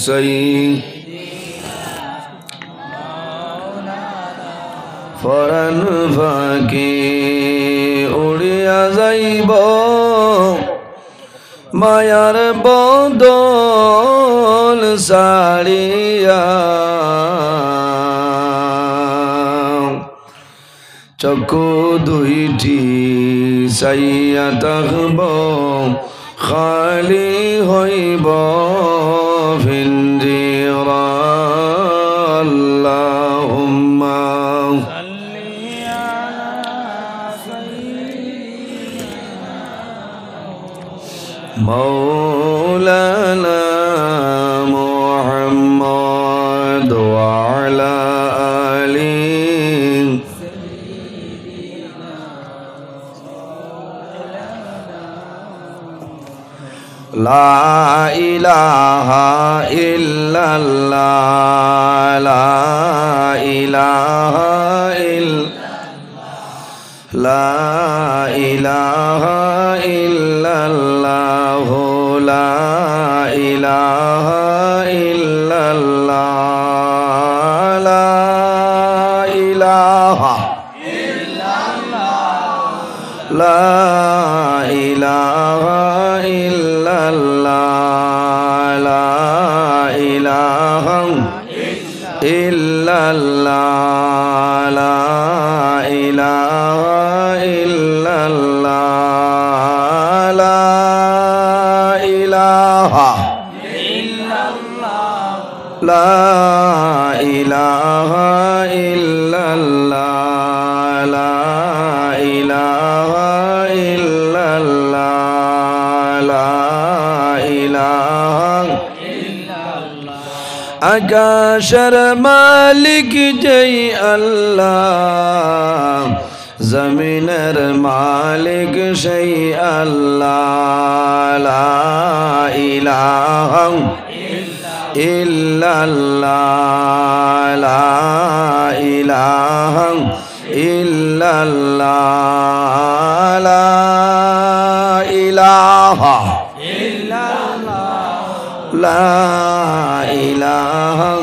সাইয়্যিদিনা ফরান ফাঁকি উড়িয়া যাইব মায়ার বদল সারিয়া চক্ষু দুইটি চাইয়া থাকব খালি হইব ভিন্দিরা আল্লাহুম্মা مولانا محمد وعلى آله لا إله إلا الله لا إله إلا لا إله إلا الله لا إله إلا الله لا إله إلا الله لا إله إلا الله لا إله إلا الله لا إله إلا الله لا إله إلا الله لا إله إلا الله لا إله إلا الله لا إله إلا الله আকাশের মালিক যেই আল্লাহ জমিনের মালিক সেই আল্লাহ লা ইলাহা ইল্লাল্লাহ লা ইলাহা ইল্লাল্লাহ লা ইলাহা ইল্লাল্লাহ লা ইলাহা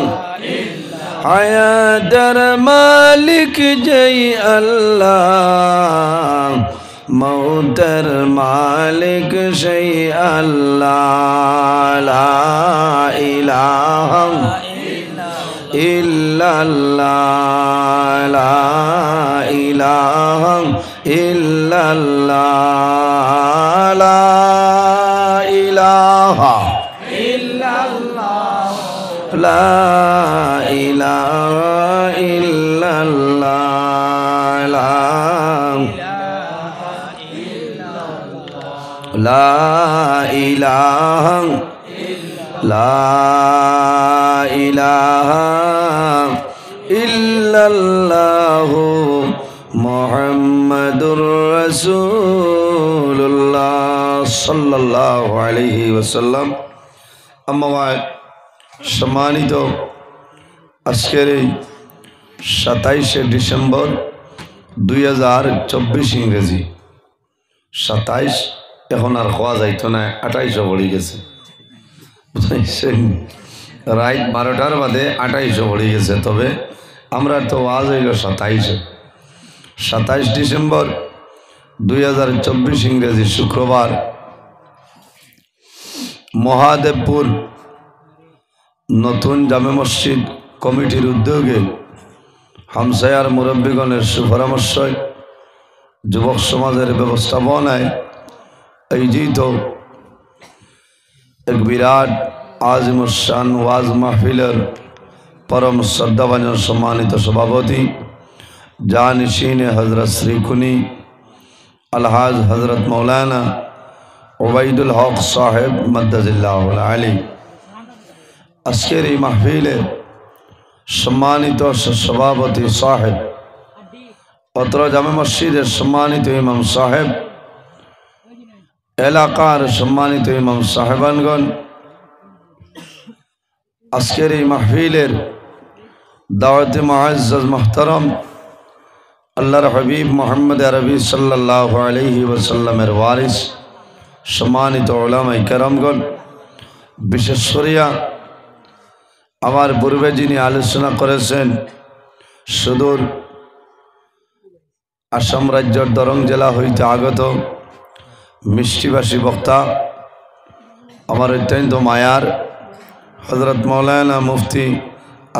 হায়াতের মালিক যেই আল্লাহ মৌতের মালিক সেই আল্লাহ লা ইলাহা ইল্লাল্লাহ লা ইলাহা ইল্লাল্লাহ লা ইলাহা ইল্লাল্লাহ লা ইলাহা ইল্লাল্লাহ লা ইলাহা লা ইলাহা ইল্লাল্লাহু মুহাম্মাদুর রাসূলুল্লাহ সাল্লাল্লাহু আলাইহি ওয়াসাল্লাম। আম্মা বা'দ, সম্মানিত আজকের এই 27শে ডিসেম্বর 2024 ইংরেজি 27 এখন আর খাওয়া যাইতো না, 28 পড়ে গেছে বুঝছেন, রাত 12টার বাদে 28 পড়ে গেছে। তবে আমরা তো আজ হইল 27 ডিসেম্বর 2024 ইংরেজি শুক্রবার মহাদেবপুর নতুন জামে মসজিদ কমিটির উদ্যোগে হামসায়ার মুরব্বীগণের সুপরামর্শ যুবক সমাজের ব্যবস্থাপনায় আয়োজিত এক বিরাট আজিমুশান ওয়াজ মাহফিলের পরম শ্রদ্ধাভাজন সম্মানিত সভাপতি জানিশিনে হজরত শ্রীকুনি আলহাজ হজরত মৌলানা ওবাইদুল হক সাহেব মাদ্দাজিল্লাহুল আলী, আজকের এই মাহফিলে সম্মানিত সভাপতি সাহেব, অত্র জামে মসজিদের সম্মানিত ইমাম সাহেব, এলাকার সম্মানিত ইমাম সাহেবানগণ, আজকের এই মাহফিলের दावत मुअज़्ज़ज़ मोहतरम अल्लाहर हबीब मोहम्मद अरबी सल्लल्लाहु अलैहि वसल्लमेर वारिस सम्मानित उलामा इकरामगण विशेष करिया आमार पूर्वे जिनि आलोचना करेছেন सुदूर आसाम राज्यर दरंग जिला हईते आगत मिष्टिभाषी बक्ता आमार अत्यंत मायार हजरत मौलाना मुफ्ती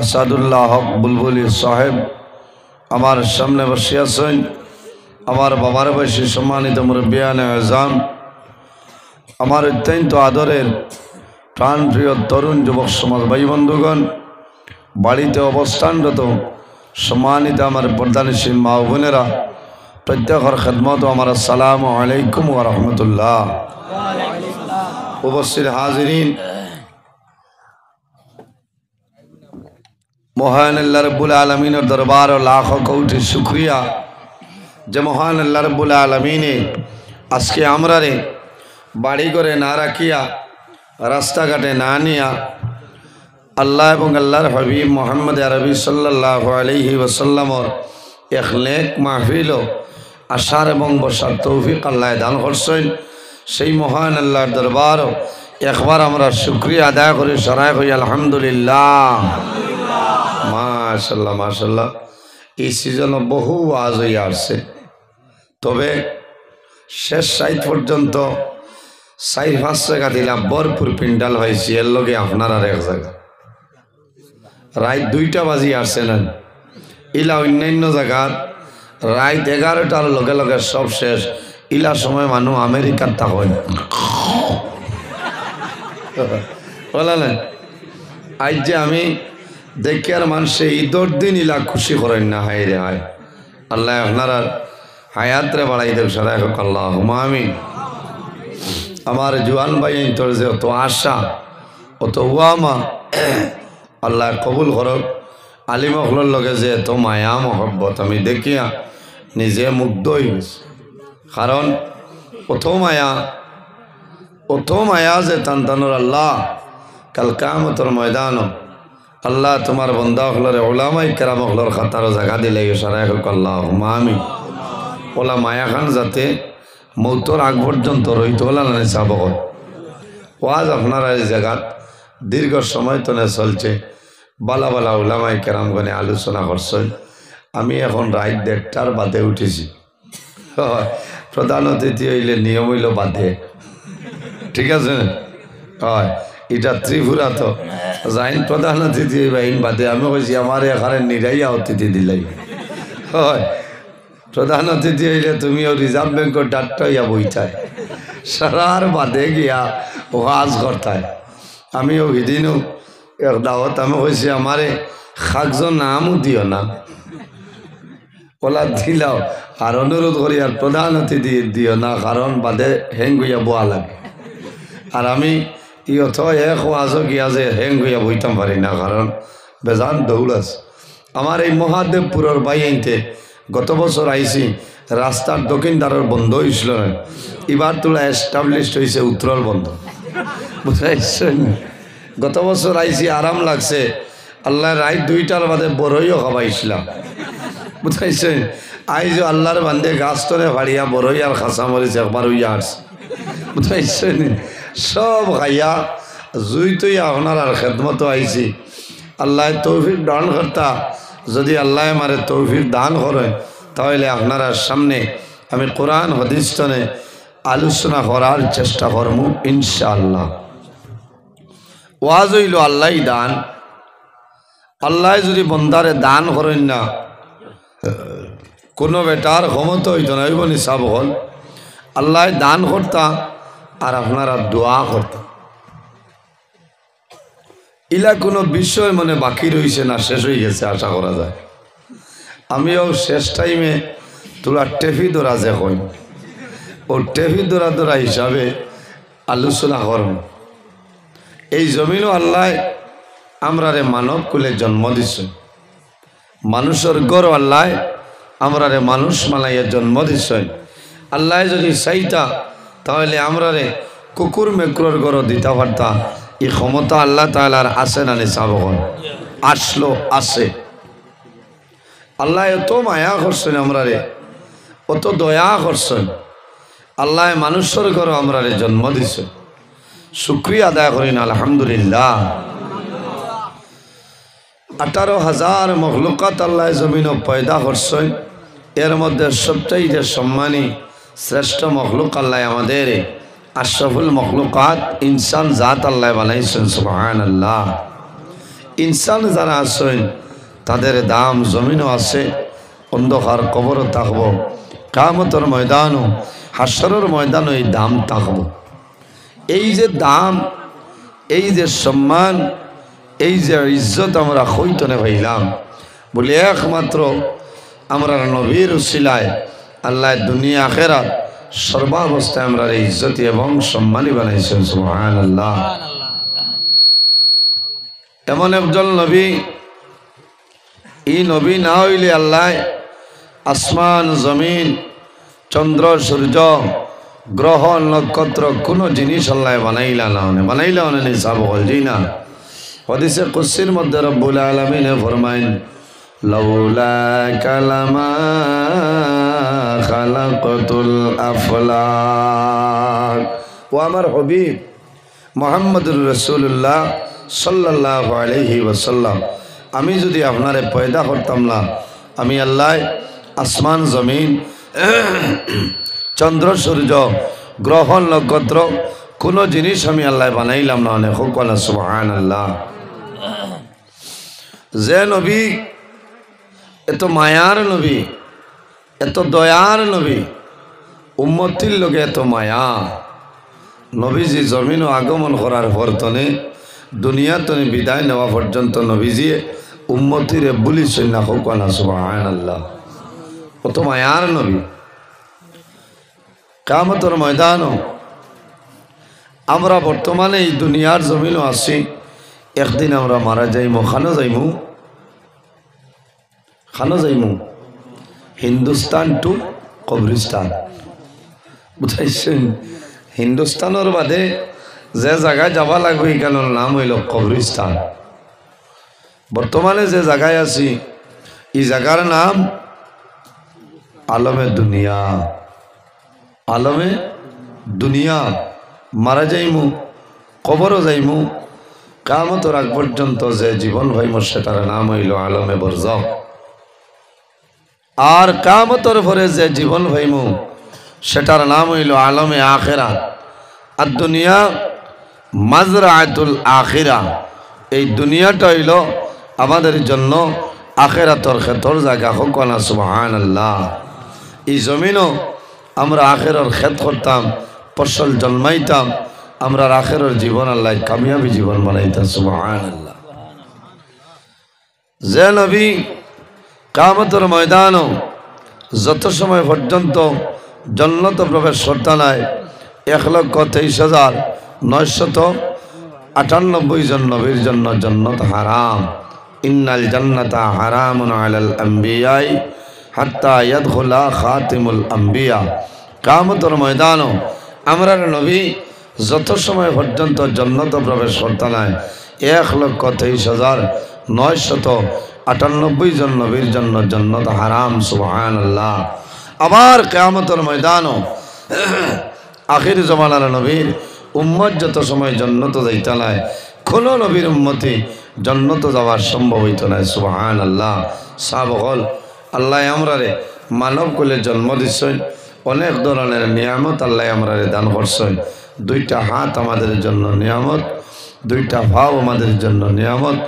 আসাদুল্লাহ হক বুলবুলি সাহেব আমার সামনে বসে আছেন। আমার বাবার বয়সী সম্মানিত মুরব্বিয়ানে আজম, আমার অত্যন্ত আদরের প্রাণপ্রিয় তরুণ যুবক সমাজ ভাই বন্ধুগণ, বাড়িতে অবস্থানরত সম্মানিত আমার পর্দানিশীল মা ও বোনেরা, প্রত্যেকের খেদমত আমার আসসালামু আলাইকুম ওয়া রাহমাতুল্লাহ। উপস্থিত হাজিরিন, महान अल्लाह रब्बुल आलमीन दरबार और लाखों कोटि शुक्रिया जे महान अल्लाह रब्बुल आलमीने आज के आमरारे बाड़ी करे ना रखिया रास्ता घाटे ना निया अल्लाह एवं अल्लाहर हबीब मोहम्मद अरबी सल्लल्लाहु अलैहि वसल्लम और एक नेक महफिल आशार एवं बसार तौफिक अल्लाह दान करছেন। সেই महान अल्लाहर दरबार एक बार আমরা शुक्रिया আদায় করে সরাই হই আলহামদুলিল্লাহ। माशाल्लाह माशाल्लाह इस सीजन बहु आवाज आसे तबे शेष साइड पर्यंत 4-5 जगह दिला भरपुर पिंडाल हয়েছে এর লগে আপনারা এক জায়গা রাত 2টা বাজি আসছে না ইলা অন্যান্য জায়গা রাত 11টার লগে লগে সব শেষ ইলা সময় মানুষ আমেরিকার থাকেন বলা না আজ যে আমি देखिए मानसे ईदर दिन इला खुशी करें ना हाय रे हाय अल्लाह अपनारा हायात रे बढ़ाई दे सराय होक अल्लाहुम्मा आमीन। हमारे जुआन भाई इंतर जे तो आशा तो उआमा अल्लाह कबूल करो आलिम अखलर लगे जे तो माया मोहब्बत हमें देखिया निजे मुग्ध हई कारण अतो माया जे तंतनुर अल्लाह कल क़यामतर मैदान अल्लाह तुम्हार बंदा हलरे उलामा इकराम हलर खातार जगह दिले सराय होक अल्लाहुम्मा आमीन। ओला माया खान जाते मौतर आग पर्यन्त रहित ओला ना चाबक ওয়াজ আপনারা এই জায়গা দীর্ঘ সময় তনে চলছে বালা বালা উলামা ইকরামগণে আলোচনা করছেন। আমি এখন রাত 1:30টার বাদে উঠেছি। প্রধান অতিথি হইলে নিয়ম হইল বাদে, ঠিক আছে হয় এটা ত্রিপুরা তো যাইন প্রধান অতিথি বাহিন বাদে আমি কইছি আমার এখানে নিরাইয়া অতিথি দিলাই হয় প্রধান অতিথি হইলে তুমিও রিজার্ভ ব্যাংকের ডাক্তার ইয়া বইতায় সারার বাদে গিয়া ওয়াজ করতায়। আমিও সেদিনও এক দাওয়াত আমি কইছি আমারে খাকজন নামও দিও না ওলা দিলাও আর অনুরোধ করি আর প্রধান অতিথি দিও না কারণ বাদে হেং গইয়া বোয়া লাগে। আর আমি ইয়ত এক ওয়াজও গিয়া যে হেং গইয়া বইতাম পারি না কারণ বেজান দৌড় আছে। আমার এই মহাদেবপুরের বাইতে গত বছর আইসি রাস্তার দক্ষিণদারের বন্ধ হয়েছিল না, এবার তোলা এস্টাবলিশড হয়েছে উত্তরল বন্ধ বুঝাইছেন। গত বছর আইসি আরাম লাগছে আল্লাহ রাত 2টার বাদে বড়ইও খাবাইছিলাম বুঝাইছেন। আইজ আল্লাহর বান্ধে গাছ তরে ভাড়িয়া বড়ই আর খাসা মরিচ একবার হইয়া আসছে বুঝাইছেন। সব খাইয়া জুই তুই আপনার আর খেদমত আইছি আল্লাহ তৌফিক দান করতা যদি আল্লাহ আমারে তৌফিক দান করেন তাহলে আপনার সামনে আমি কোরআন হাদিস তনে আলোচনা করার চেষ্টা করব ইনশাআল্লাহ। ওয়াজ হইল আল্লাহ দান, আল্লাহ যদি বন্দারে দান করেন না কোনো বেটার ক্ষমতা হইতো না, হইব নিসাব হল আল্লাহ দান করতা আর আপনারা দোয়া করতাম। ইলা কোনো বিষয় মানে বাকি রয়েছে না, শেষ হয়ে গেছে আশা করা যায়। আমিও শেষ টাইমে তোরা টেফি দৌড়া যে কই ও টেফি দৌড়া দৌড়া হিসাবে আলোচনা করব। এই জমিনও আল্লাহ আমরারে মানব কুলে জন্ম দিছে, মানুষের গড় আল্লাহ আমরারে মানুষ মালাইয়া জন্ম দিছে। আল্লাহ যদি চাইতা তাহলে আমরারে কুকুর মেকুরের গড় দিতে পারতা। এই ক্ষমতা আল্লাহ তাআলার আছে না নিসাবগণ আসলো আছে আল্লাহ এত মায়া করছেন আমরা রে, অত দয়া করছেন। আল্লাহ মানুষের ঘরে আমরা রে জন্ম দিছে, শুকরিয়া আদায় করেন আলহামদুলিল্লাহ। 18,000 মখলুকাত আল্লাহ জমিন পয়দা করছেন। এর মধ্যে সবচাইতে সম্মানী শ্রেষ্ঠ মখলুক আল্লাহ আমাদের আশরাফুল মখলুকাত ইনসান জাত আল্লাহ বানাইছেন। সুবহানাল্লাহ। ইনসান যারা আছেন তাদের দাম জমিনও আছে, অন্ধকার কবরও থাকব, কিয়ামতের ময়দানও হাসরের ময়দানও এই দাম থাকব। এই যে দাম, এই যে সম্মান, এই যে ইজ্জত আমরা কইতনে পাইলাম বলে একমাত্র আমরা নবীর উসিলায় আল্লাহ দুনিয়া আখিরাত সর্বাবস্থায় আমরা ইজ্জতি এবং সম্মানী বানাইছেন। সুবহানাল্লাহ। এমন একজন নবী, এই নবী না হইলে আল্লাহ আসমান জমিন চন্দ্র সূর্য গ্রহ নক্ষত্র কোনো জিনিস আল্লাহ বানাইলা না নিসাব বল জি না। হাদিসে কুদসির মধ্যে রব্বুল আলামিন ফরমাইন, লাউলা কালামা খালাকাতুল আফলাক। ও আমার হাবিব মুহাম্মদুর রাসূলুল্লাহ সাল্লাল্লাহু আলাইহি ওয়াসাল্লাম, আমি যদি আপনারে পয়দা করতাম না, আমি আল্লাহ আসমান জমিন চন্দ্র সূর্য গ্রহ নক্ষত্র কোনো জিনিস আমি আল্লাহ বানাইলাম না। অনেক বলা সুবহানাল্লাহ। যে নবী এত মায়ার নবী, এত দয়ার নবী, উম্মতির লোকে এত মায়া, নবীজি জমিনও আগমন করার পরতনে দুনিয়া তনে বিদায় নেওয়া পর্যন্ত নবীজি উম্মতিরে বলিছেন না। হোকানা সুবহানাল্লাহ। কত মায়ার নবী। কিয়ামতের ময়দানও আমরা বর্তমানে এই দুনিয়ার জমিনও আছি, একদিন আমরা মারা যাইমু, খানো যাইমু হিন্দুস্তান টু কবরিস্তান। বুঝাইছেন? হিন্দুস্তানের বাদে যে জায়গায় যাবা লাগবে এখানের নাম হইল কবরিস্তান। বর্তমানে যে জায়গায় আছি এই জায়গার নাম আলমে দুনিয়া। আলমে দুনিয়া। মারা যাইমু, কবরও যাইমু, কিয়ামতের আগ পর্যন্ত যে জীবন হইমু সেটার নাম হইল আলমে বরজখ। আর কিয়ামতের পরে যে জীবন হইমু সেটার নাম হইল আলমে আখিরাত। আর দুনিয়া মাজরাতুল আখিরা। এই দুনিয়াটা হইল আমাদের জন্য আখিরাতের ক্ষেতর জায়গা। হোক না সুবহানাল্লাহ। এই জমিনও আমরা আখিরার ক্ষেত করতাম, ফসল জন্মাইতাম, আমরা আখিরার জীবন আল্লাহ কামিয়াবি জীবন বানাইতাম। সুবহানাল্লাহ। যে নবী কিয়ামতের ময়দানও যত সময় পর্যন্ত জান্নাত প্রবেশ করতে নাই 1,23,998 জন নবীর জন্য জান্নাত হারাম। ইন্নাল জান্নাতা হারামুন আলাল আম্বিয়াই হাত্তা ইয়াদখুলা খাতিমুল আম্বিয়া। কিয়ামতের ময়দানও আমরা নবী যত সময় পর্যন্ত জান্নাত প্রবেশ করতে নাই 1,23,998 জন নবীর জন্য জান্নাত হারাম। সুবহানাল্লাহ। আবার কিয়ামতের ময়দানও আখির জমানার নবীর উম্মত যত সময় জান্নাত যাইতে নাই কোন নবীর উম্মতি জান্নাত যাওয়ার সম্ভব হইত না। সুবহানাল্লাহ। সাবল আল্লাহ আমরারে মানব কুলে জন্ম দিচ্ছেন, অনেক ধরনের নিয়ামত আল্লাহ আমরারে দান করছেন। দুইটা হাত আমাদের জন্য নিয়ামত, দুইটা ভাব আমাদের জন্য নিয়ামত,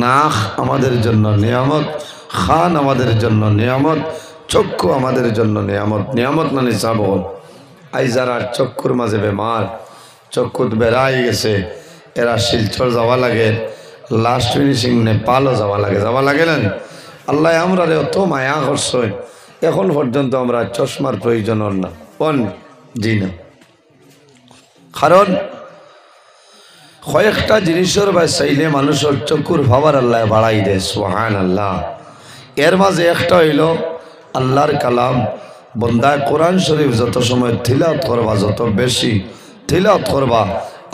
নাক আমাদের জন্য নিয়ামত, খান আমাদের জন্য নিয়ামত, চক্ষু আমাদের জন্য নিয়ামত। নিয়ামত মানে সাবল। আই যারা চক্ষুর মাঝে বেমার, চক্ষুত বেড়াই গেছে, এরা শিলচর যাওয়া লাগে, লাস্ট ফিনিশিং নেপালও যাওয়া লাগে না। আল্লাহ আমরা অত মায়া করছেন, এখন পর্যন্ত আমরা চশমার প্রয়োজন না জি না। কারণ কয়েকটা জিনিসের বা চাইলে মানুষের চক্ষুর ভাবার আল্লাহ বাড়াই দেয়। সুবহানাল্লাহ। এর মাঝে একটা হইল আল্লাহর কালাম। বন্দায় কোরআন শরীফ যত সময় তিলাওয়াত করবা, যত বেশি তিলাওয়াত করবা,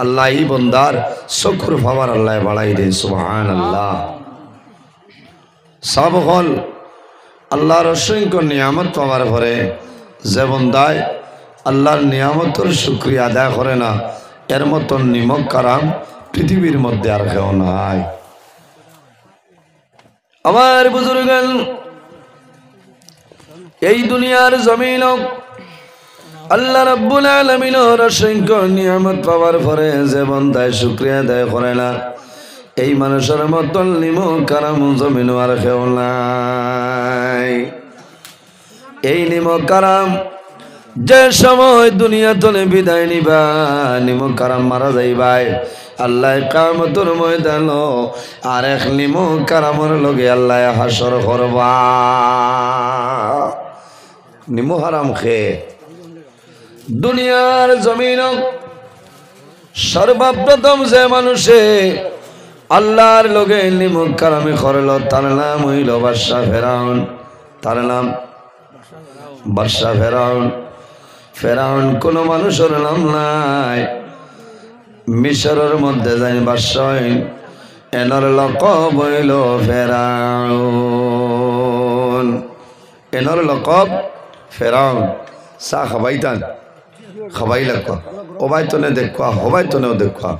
আল্লাহ এই বন্দার চক্ষুর ভাবার আল্লাহ বাড়াই দেয়। সুবহানাল্লাহ। সব হল আল্লাহর অসংখ্য নিয়ামত পাওয়ার পরে যে বন্দায় আল্লাহর নিয়ামতের শুকরিয়া আদায় করে না, এর মতন নিমক কারাম পৃথিবীর মধ্যে আর কেউ নাই। আমার বুজুর্গান, এই দুনিয়ার জমিন আল্লাহ রাব্বুল আলামিনের অসংখ্য নিয়ামত পাওয়ার পরে যে বান্দায় শুকরিয়া আদায় করে না, এই মানুষের মতন নিমক কারাম জমিন আর কেউ নাই। এই নিমক কারাম যে সময় দুনিয়া তলে বিদায় নিবা, নিমক কারাম মারা যাইবাই, আল্লাহ কিয়ামতের ময়দান আর এক নিমক কারামের লগে আল্লাহ হাসর করবা। নিমক হারাম খেয়ে দুনিয়ার জমিন সর্বপ্রথম যে মানুষে আল্লাহর লগে নিমক কারামি করল, তার নাম হইল বাদশা ফেরাউন। তার নাম বাদশা ফেরাউন। ফেরাউন কোন মানুষের নাম নাই। মিশরের মধ্যে যাই বাদশা এনর লকব হইল ফেরাউন। এনর লকব ফেরাউন। চা খাবাইতান? খাবাই লাগবা। ওবাই তনে দেখবা, হবাই তনেও দেখবা।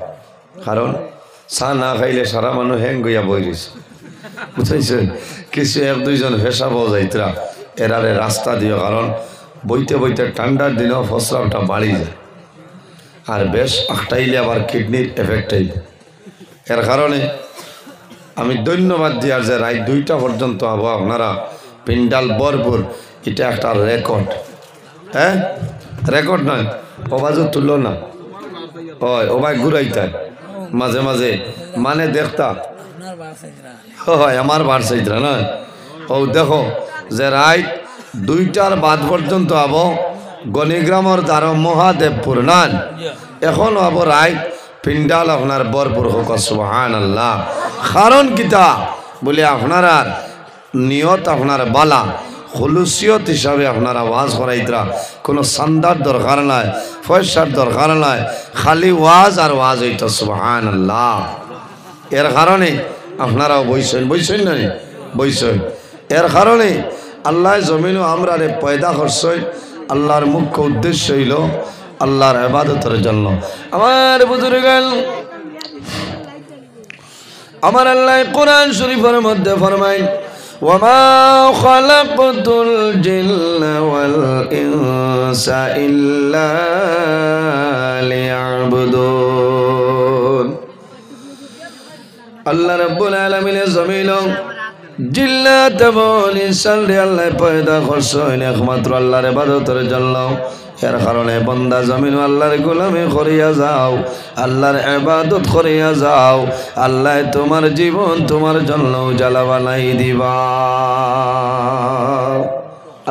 কারণ চা না খাইলে সারা মানুষ হ্যাং গইয়া বই রয়েছে, বুঝাইছেন? কিছু এক দুইজন ফেসাবো যাইতরা এরারে রাস্তা দিও, কারণ বইতে বইতে ঠান্ডার দিনেও ফসলাটা বাড়ি যায়, আর বেশ আখটাইলে আবার কিডনির এফেক্ট হইব। এর কারণে আমি ধন্যবাদ দিয়ার যে রাত 2টা পর্যন্ত হবো আপনারা পিন্ডাল ভরপুর, এটা একটা রেকর্ড। হ্যাঁ, রেকর্ড নয়, ওবাজও তুললো না, হয় ওবাই ঘুরাইতায় মাঝে মাঝে, মানে দেখতা হয় আমার বাড়ছাইতরা না। ও দেখো যে রাত 2টার বাদ পর্যন্ত আবো গণিগ্রামের দ্বারা মহাদেবপুর নান, এখন আবো রাত পিন্ডাল আপনার ভরপুর হোক, সুবহানাল্লাহ। কারণ কিতা বলে আপনারা নিয়ত আপনার বালা খুলুসিয়ত হিসাবে আপনার আওয়াজ করাইতরা, কোনো সান্দার দরকার নাই, পয়সার দরকার নাই, খালি ওয়াজ আর ওয়াজ হইত, সুবহানাল্লাহ। এর কারণে আপনারাও বইছেন, বইছেন না বইছেন। এর কারণে আল্লাহ জমিনও আমরা পয়দা করছেন, আল্লাহর মুখ্য উদ্দেশ্য হইল আল্লাহর ইবাদতের জন্য। আমার বুজুর্গান, আমার আল্লাহ কোরআন শরীফের মধ্যে ফরমায়, ওয়ামা খালাকতুল জিন্না ওয়াল ইনসা ইল্লা লিয়াবুদুন। আল্লাহ রাব্বুল আলামিনের জমিন জিন্নাত এবং ইনসান রে আল্লাহ পয়দা করছেন একমাত্র আল্লাহর ইবাদতের জন্য। এর কারণে বান্দা জমিন আল্লাহর গোলামি করিয়া যাও, আল্লাহর ইবাদত করিয়া যাও, আল্লাহ তোমার জীবন তোমার জন্য উজালা বানাই দিবা।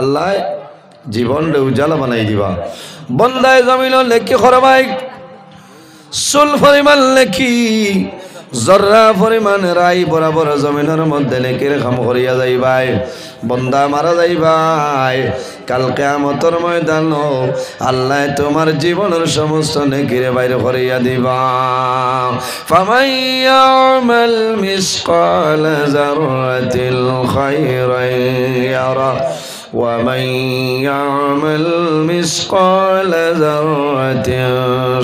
আল্লাহ জীবন রে উজালা বানাই দিবা। বান্দায় জমিন লেখি করবাই, চুল পরিমাণ লেখি, জর্রা পরিমাণ রাই বরাবর জমিনের মধ্যে নেকির কাম করিয়া যাইবাই। বন্দা মারা যাইবাই, কাল কিয়ামতের ময়দান আল্লাহ তোমার জীবনের সমস্ত নেকিরে বাইরে করিয়া দিবা। ফামান ইয়ামাল মিসকাল যাররাতিল খায়রান ইয়ারা ওয়া মান ইয়ামাল মিসকাল যাররাতিন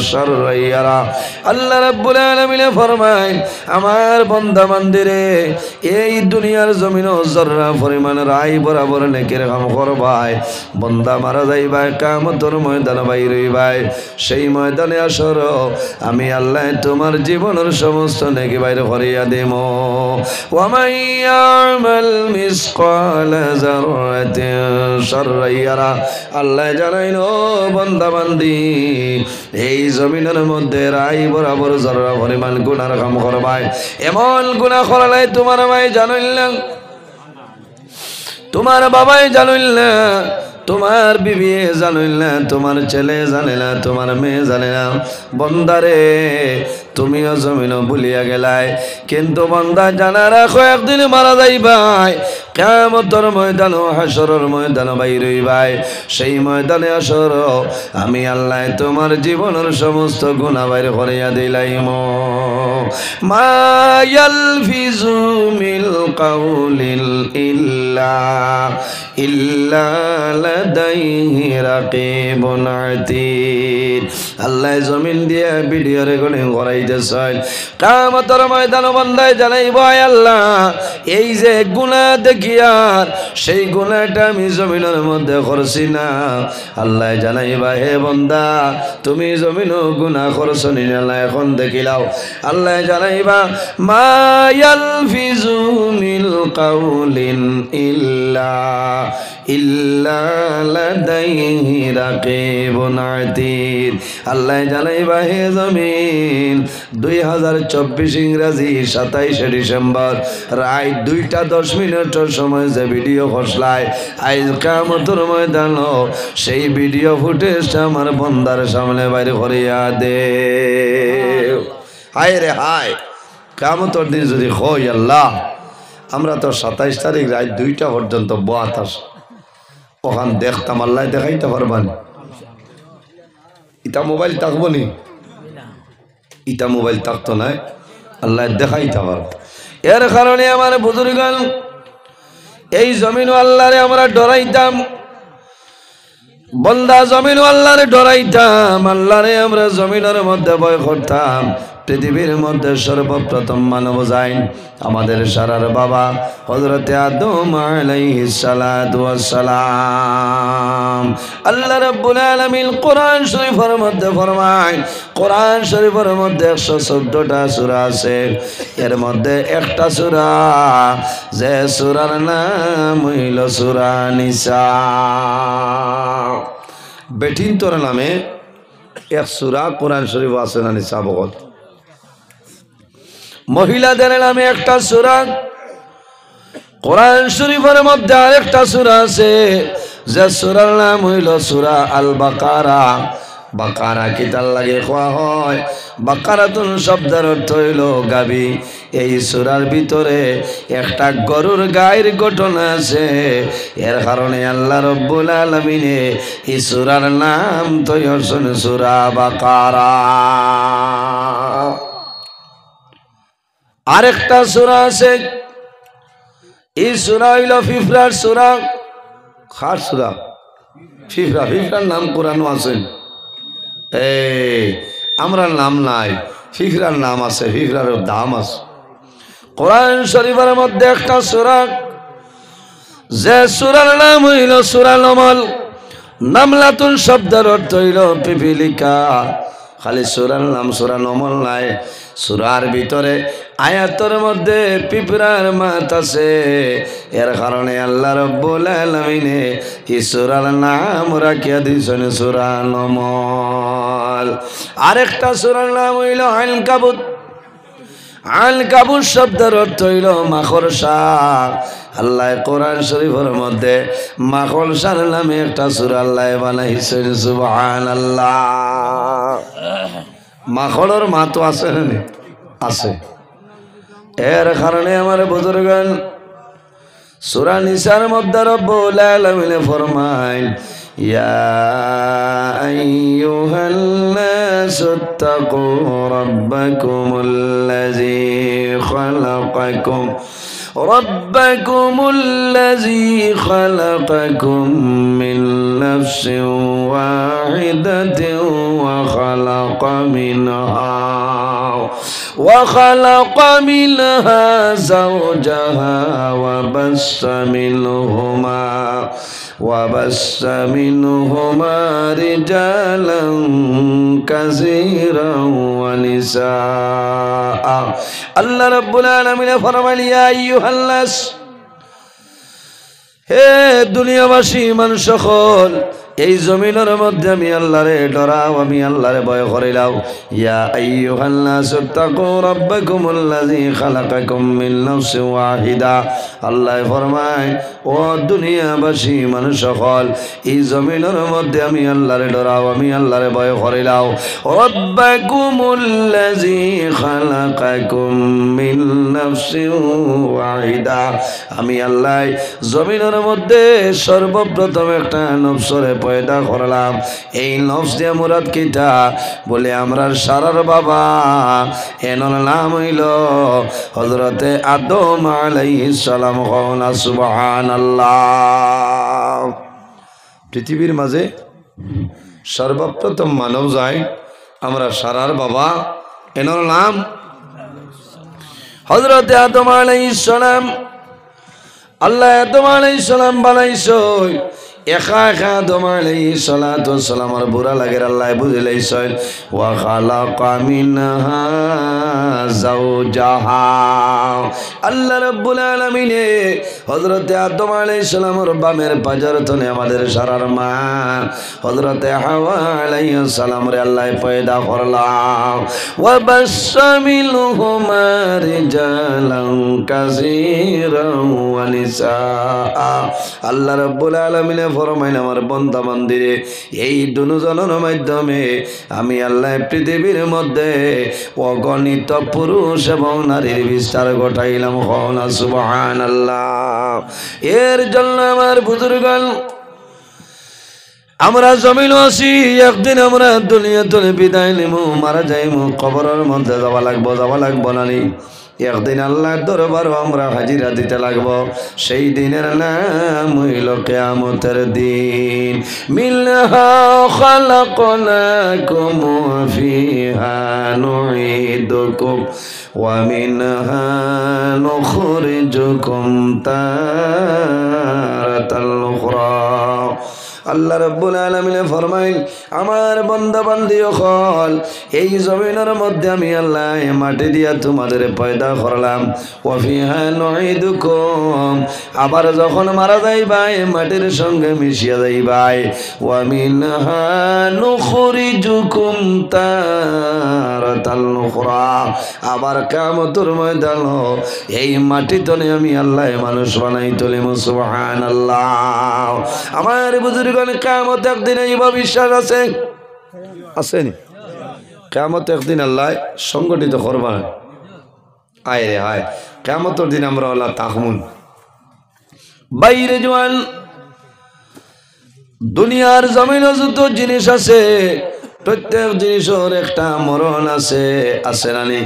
শাররান ইয়ারা। আল্লাহ রাব্বুল আলামিন ফরমায়, আমার বান্দা বান্দিরে এই দুনিয়ার জমিনও জর্রা পরিমাণ রাই বরাবর নেকির কাম করবাই। বান্দা মারা যাইবাই, কিয়ামতের ময়দানে বাইর হইবাই। সেই ময়দানে আসর আমি আল্লাহ তোমার জীবনের সমস্ত নেকি বাইরে করিয়া দেব। ওয়া মান ইয়ামাল মিসকাল যাররাতিন শাররান ইয়ারা। আল্লাহ জানাইলো বান্দা বান্দি এই জমিনের মধ্যে রাই বরাবর জর্রা পরিমাণ গুনার কাম করবাই। এমন গুনাহ করলে তোমার ভাই জানিল না, তোমার বাবাই জানিল না, তোমার বিবি জানিল না, তোমার ছেলে জানে না, তোমার মেয়ে জানে না। বন্দারে তুমিও জমিনও ভুলিয়া গেলাই কিন্তু বান্দা জানা রাখো একদিন মারা যাইবাই কিয়ামতের ময়দান ও হাশরের ময়দান বাইর হইবাই সেই ময়দানে হাশর আমি আল্লাহ তোমার জীবনের সমস্ত গুনাহ বাইর করিয়া দিলাইম মা ইয়ালফিজু মিল কাউলিল ইল্লা লাদাইহি রাকিবুন আতীদ আল্লাহ জমিন দিয়ে ভিডিও রেকর্ডিং করাইতেছেন কিয়ামতের ময়দানে বান্দায় জানাইব আয় আল্লাহ এই যে গুনাহ দেখিয়ার সেই গুনাহটা আমি জমিনের মধ্যে করছি না আল্লাহ জানাইবা হে বান্দা তুমি জমিনও গুনাহ করছনি না এখন দেখিলাও আল্লাহ জানাইবা মা ইয়ালফিজু মিল কাউলিন ইল্লা লাদাইহি রাকিবুন আতীদ আল্লাহ জানাইবা হে জমিন 2024 ইংরেজি 27 ডিসেম্বর রাত 2:10 সময় যে ভিডিও খসলায় আজ কিয়ামতের ময়দান সেই ভিডিও ফুটেজটা আমার বান্দার সামনে বাইরে করিয়া দে হায় রে হায় কিয়ামতের দিন যদি হয় আল্লাহ আমরা তো 27 তারিখ রাত 2টা পর্যন্ত বাতাস ওখান দেখতাম আল্লাহ দেখাইতে পারবান ইটা মোবাইল থাকবো নি ইটা মোবাইল থাকতো না আল্লাহ দেখাইতে পারব এর কারণে আমার বুজুর্গান এই জমিন আল্লাহরে আমরা ডরাইতাম বন্দা জমিন আল্লাহরে ডরাইতাম আল্লাহরে আমরা জমিনের মধ্যে ভয় করতাম পৃথিবীর মধ্যে সর্বপ্রথম মানব যাইন আমাদের সারার বাবা হযরতে আদম আলাইহিস সালাতু ওয়াস সালাম আল্লাহ রাব্বুল আলামিন কোরআন শরীফের মধ্যে ফরমায় কোরআন শরীফের মধ্যে 114টা সূরা আছে এর মধ্যে একটা সূরা যে সূরার নাম হইল সূরা নিসা বেটিন তোর নামে এক সূরা কোরআন শরীফ আছে না নিসা বগত মহিলাদের নামে একটা সূরা কোরআন শরীফের মধ্যে আরেকটা সূরা আছে যে সূরার নাম হইল সূরা আল বাকারা বাকারা কি তার লাগে কোয়া হয় বাকারাতুন শব্দের অর্থ হইল গাবি এই সূরার ভিতরে একটা গরুর গায়ের ঘটনা আছে এর কারণে আল্লাহ রাব্বুল আলামিন এই সূরার নাম তৈরছেন সূরা বাকারা আরেকটা সূরা আছে এই সূরা হইল ফিফরার সূরা খার সূরা ফিফরার নাম কোরআন আছে এই আমরা নাম নাই ফিফরার নাম আছে ফিফরার দাম আছে কোরআন শরীফের মধ্যে একটা সূরা যে সূরার নাম হইল সূরা নামল নামলাতুন শব্দের অর্থ হইল পিপিলিকা খালি সূরার নাম সূরা নামল নাই সূরার ভিতরে আয়াতের মধ্যে পিঁপড়ার মাথা আছে এর কারণে আল্লাহ রাব্বুল আলামিন এই সূরার নাম রাখিয়া দিয়েছেন সূরা নামল আরেকটা সূরার নাম হইল আনকাবুত আনকাবুত শব্দের অর্থ হইল মাকড়সা আল্লাহ কোরআন শরীফের মধ্যে মাকড়সার নামে একটা সূরা আল্লাহ বানাইছেন সুবহানাল্লাহ মাখড়ের মা তো আছে না আছে এর কারণে আমার বুজুর্গান সূরা নিসার মধ্যে রব্বুল আলামিন ফরমায় ইয়া আইয়ুহাল নাসু তাকু রাব্বাকুমুল্লাযী খালাকাকুম ربكم الذي خلقكم من نفس واحدة وخلق منها زوجها وبث منهما رجالا كثيرا ونساء الله رب العالمين فرمى يا أيها الناس হে দুনিয়াবাসী মানুষ সকল এই জমিনের মধ্যে আমি আল্লাহরে ডরাও, আমি আল্লাহরে ভয় করিলাম। ইয়া আইয়ুহান নাসু তাকু রাব্বাকুমুল্লাযী খালাকাকুম মিন নাফসিন ওয়াহিদা। আল্লাহ ফরমায়, ও দুনিয়াবাসী মানুষ সকল, এই জমিনের মধ্যে আমি আল্লাহরে ডরাও, আমি আল্লাহরে ভয় করিলাম। রাব্বাকুমুল্লাযী খালাকাকুম মিন নাফসিন ওয়াহিদা। আমি আল্লাহ জমিনের মধ্যে সর্বপ্রথম একটা নফসরে পয়দা করলাম। এই নফস দিয়ে মুরাদ কিতা বলে আমরা সারার বাবা, এনার নাম হইল হযরতে আদম আলাইহিস সালাম। সুবহানাল্লাহ। পৃথিবীর মাঝে সর্বপ্রথম মানব যায় আমরা সারার বাবা, এনার নাম হযরতে আদম আলাইহিস সালাম। আল্লাহ আদম আলাইহিস সালাম বানাইছো, একা একা আদম আলাইহিস সালাতু ওয়াস সালামের বুড়া লাগের আল্লাহ বুঝাইছেন। ওয়া খালাকা মিনহা যাওজাহা। আল্লাহ রাব্বুল আলামিন হযরতে আদম আলাইহিস সালামের বামের পাজার তলে আমাদের সারার মা হযরতে হাওয়া আলাইহিস সালাম রে আল্লাহ পয়দা করলাম। ওয়া বাসসামিলহুমা রিজালান কাসীরান ওয়া নিসা। আল্লাহ রাব্বুল আলামিন ফরমাইন, আমার বান্দা বান্দিরে এই দুজনের মাধ্যমে আমি আল্লাহ পৃথিবীর মধ্যে অগণিত পুরুষ এবং নারীর বিস্তার ঘটাইলাম। সুবহানাল্লাহ। এর জন্য আমার বুজুর্গণ, আমরা জমিন আছি, একদিন আমরা দুনিয়া তুলে বিদায় নিমু, মারা যাইমু, কবরের মধ্যে যাওয়া লাগবো না নি? একদিন আল্লাহর দরবারে আমরা হাজিরা দিতে লাগবো। সেই দিনের নাম হইল কিয়ামতের দিন। মিনহা খালাকনাকুম ওয়া ফিহা নুঈদুকুম ওয়া মিনহা নুখরিজুকুম তারাতাল উখরা। আল্লাহ রাব্বুল আলামিন ফরমাইল, আমার বান্দা বান্দি হল, এই জমিনের মধ্যে আমি আল্লাহ মাটি দিয়া তোমাদের পয়দা করলাম। ওয়া ফিহা নুঈদুকুম, আবার যখন মারা যাইবাই মাটির সঙ্গে মিশিয়া যাইবাই। ওয়া মিনহা নুখরিজুকুম তারাতাল উখরা, আবার কিয়ামতের ময়দান এই মাটি তলে আমি আল্লাহ মানুষ বানাই তুলিম। সুবহানাল্লাহ। আমার বুজুর্গ, কিয়ামত একদিন এইভাবে বিশ্বাস আছে? আসেনি? কিয়ামত একদিন আল্লাহ সংগঠিত করবা। আয় রে আয়, কিয়ামতের দিন আমরা আল্লাহ তাহমুন বাইরে জওয়ান। দুনিয়ার জমিনে যত জিনিস আছে, প্রত্যেক জিনিসের একটা মরণ আছে, আছে না নি?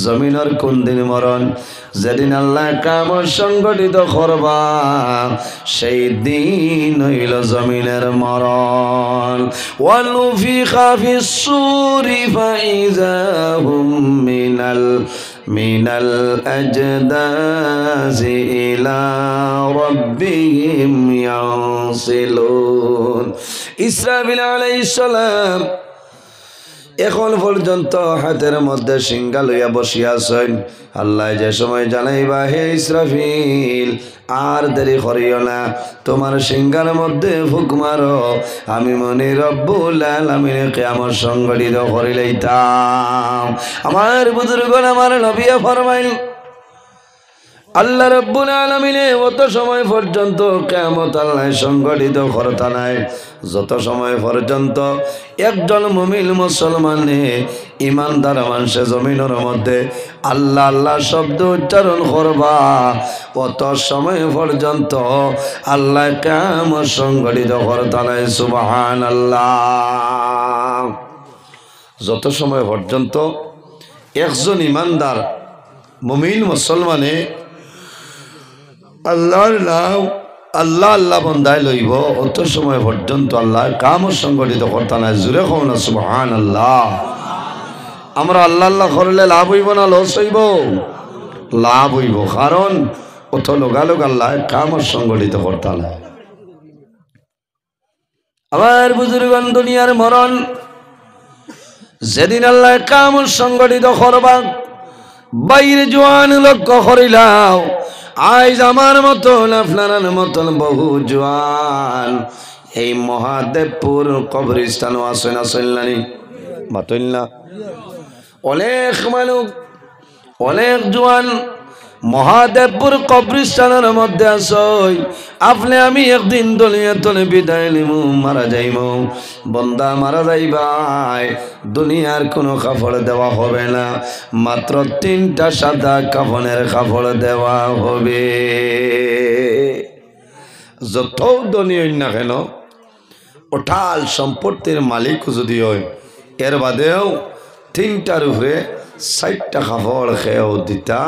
জমিনের কোন দিন মরণ? যেদিন আল্লাহ কিয়ামত সংগঠিত করবা, সেই দিন হইল জমিনের মরণ। ওয়া নুফিখা ফিস সূরি ফাইযা হুম মিনাল আজদাজি ইলা রাব্বিহিম ইয়ানসিলুন। ইসরাফিল আলাইহিস সালাম এখন পর্যন্ত হাতের মধ্যে সিংহা লইয়া বসিয়াছেন। আল্লাহ যে সময় জানাইবা, হে ইসরাফিল আর দেরি করিও না, তোমার সিংহার মধ্যে ফুক মারো, আমি মনে রব্বুল আলামিন কিয়ামত সংগঠিত করিলাইতাম। আমার বুজুর্গণ, আমার নবী ফরমাইল, আল্লাহ রাব্বুল আলামিন অত সময় পর্যন্ত কিয়ামত আল্লাহ সংগঠিত করতা নাই, যত সময় পর্যন্ত একজন মুমিন মুসলমানে ইমানদার মানুষে জমিনের মধ্যে আল্লাহ আল্লাহ শব্দ উচ্চারণ করবা, অত সময় পর্যন্ত আল্লাহ কিয়ামত সংগঠিত করতা নাই। সুবহানাল্লাহ। যত সময় পর্যন্ত একজন ইমানদার মুমিন মুসলমানে আল্লাহর নাম আল্লাহ আল্লাহ বন্দায় লইব, অত সময় পর্যন্ত আল্লাহ কিয়ামত সংগঠিত করতা নাই। জোরে কও না সুবহানাল্লাহ। আমরা আল্লাহ আল্লাহ করলে লাভ হইব না লস হইব? লাভ হইব, কারণ অত লগালগ আল্লাহ কিয়ামত সংগঠিত করতা নাই। আমার বুজুর্গণ, দুনিয়ার মরণ যেদিন আল্লাহ কিয়ামত সংগঠিত করবা, বাইরে জওয়ান লক্ষ্য করিলাও, আজ আমার মতন আপনার মতন বহু জওয়ান এই মহাদেবপুর কবরস্থানও আছে না চললানি মাতইল না অনেক মানুষ অনেক জোয়ান মহাদেবপুর কবরস্থানের মধ্যে আসই আপনি আমি একদিন দুনিয়া তলে বিদায় নিমু মারা যাইব বন্দা মারা যাইবাই দুনিয়ার কোনো কাপড় দেওয়া হবে না মাত্র 3টা সাদা কাফনের কাপড় দেওয়া হবে যত ধনী হই না কেন ওঠাল সম্পত্তির মালিক যদি হয় এর বাদেও 3টার উপরে 60টা কাপড় খেয়েও দিতা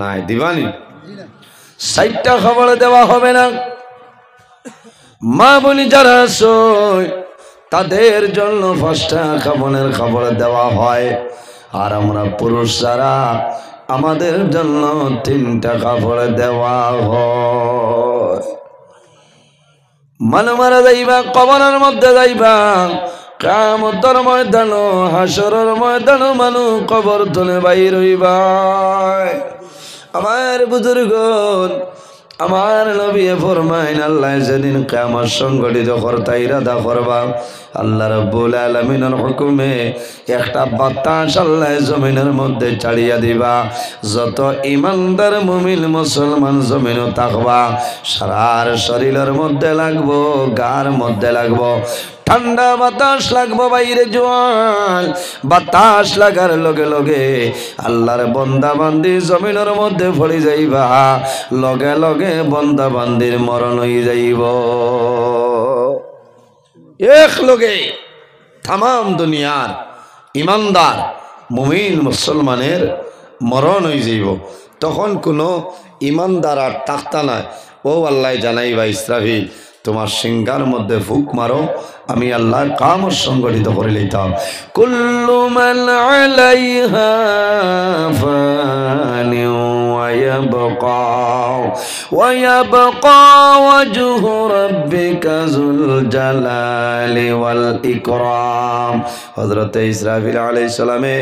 নাই দিবানি 60টা কাপড় দেওয়া হবে না মা বলি যারা সই তাদের জন্য 5টা কাফনের কাপড় দেওয়া হয় আর আমরা পুরুষ যারা আমাদের জন্য 3টা কাপড় দেওয়া হয় মানু মারা যাইবা কবরের মধ্যে যাইবা কিয়ামতের ময়দান হাসরের ময়দান মানু কবর তুলে বাইর হইবা আমার বুজুর্গণ আমার নবী ফরমাইন আল্লাহ যেদিন কিয়ামত সংগঠিত করতে ইরাদা করবা আল্লাহ রাব্বুল আলামিনের হুকুমে একটা বাতাস আল্লাহ জমিনের মধ্যে ছাড়িয়া দিবা যত ইমানদার মুমিন মুসলমান জমিনও থাকবা সারার শরীরের মধ্যে লাগবো গার মধ্যে লাগবো ঠান্ডা বাতাস লাগবো বাইরে জোয়ান বাতাস লাগার লগে লগে আল্লাহর বন্দা বান্দি জমিনের মধ্যে পড়ে যাইবা লগে লগে বন্দা বান্দির মরণ হয়ে যাইব এক লগে তামাম দুনিয়ার ইমানদার মুমিন মুসলমানের মরণ হয়ে যাইব তখন কোনো ইমানদার আর থাকতা নাই ও আল্লাহ জানাইবা ইসরাফিল তোমার সিংহার মধ্যে ফুক মারো আমি আল্লাহর কাম সংগঠিত করে লইতাম কুল্লু মান আলাইহা ফানি ওয়া ইয়াবকা ওয়াজহু রাব্বিকা যুল জালালি ওয়াল ইকরাম হযরত ইসরাফিল আলাইহিস সালামে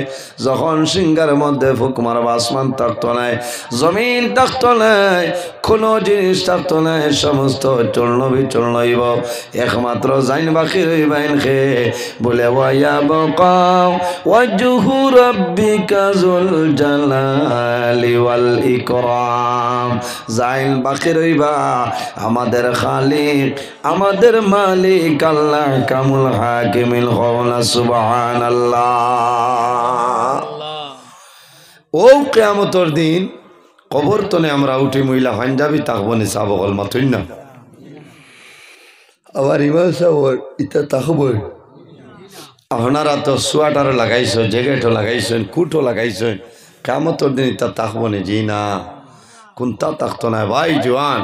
যখন সিংহার মধ্যে ফুক মারবা আসমান থাকতো না জমিন থাকতো না কোনো জিনিস থাকতো না সমস্ত চূর্ণ বিচূর্ণ হইব একমাত্র জাইন বাকি রইবেন খে বলে ওয়ায়াবকা ওয়াজহু রাব্বিকা যুল জালালি ওয়াল ইকরাম জাইন বাকি রইবা আমাদের খালিক আমাদের মালিক আল্লাহ কামুল হাকিমিল কওলা সুবহানাল্লাহ ও কিয়ামতের দিন কবর তলে আমরা উঠি মহিলা পাঞ্জাবি থাকবো নি চাবকল মাথুই না আবার ইমাম সাহেব ইটা থাকবো আপনারা তো সোয়াটারও লাগাইছেন জ্যাকেটও লাগাইছেন কুটও লাগাইছেন কিয়ামতের দিন ইটা থাকবো নি জি না কোনটা থাকতো না ভাই জোয়ান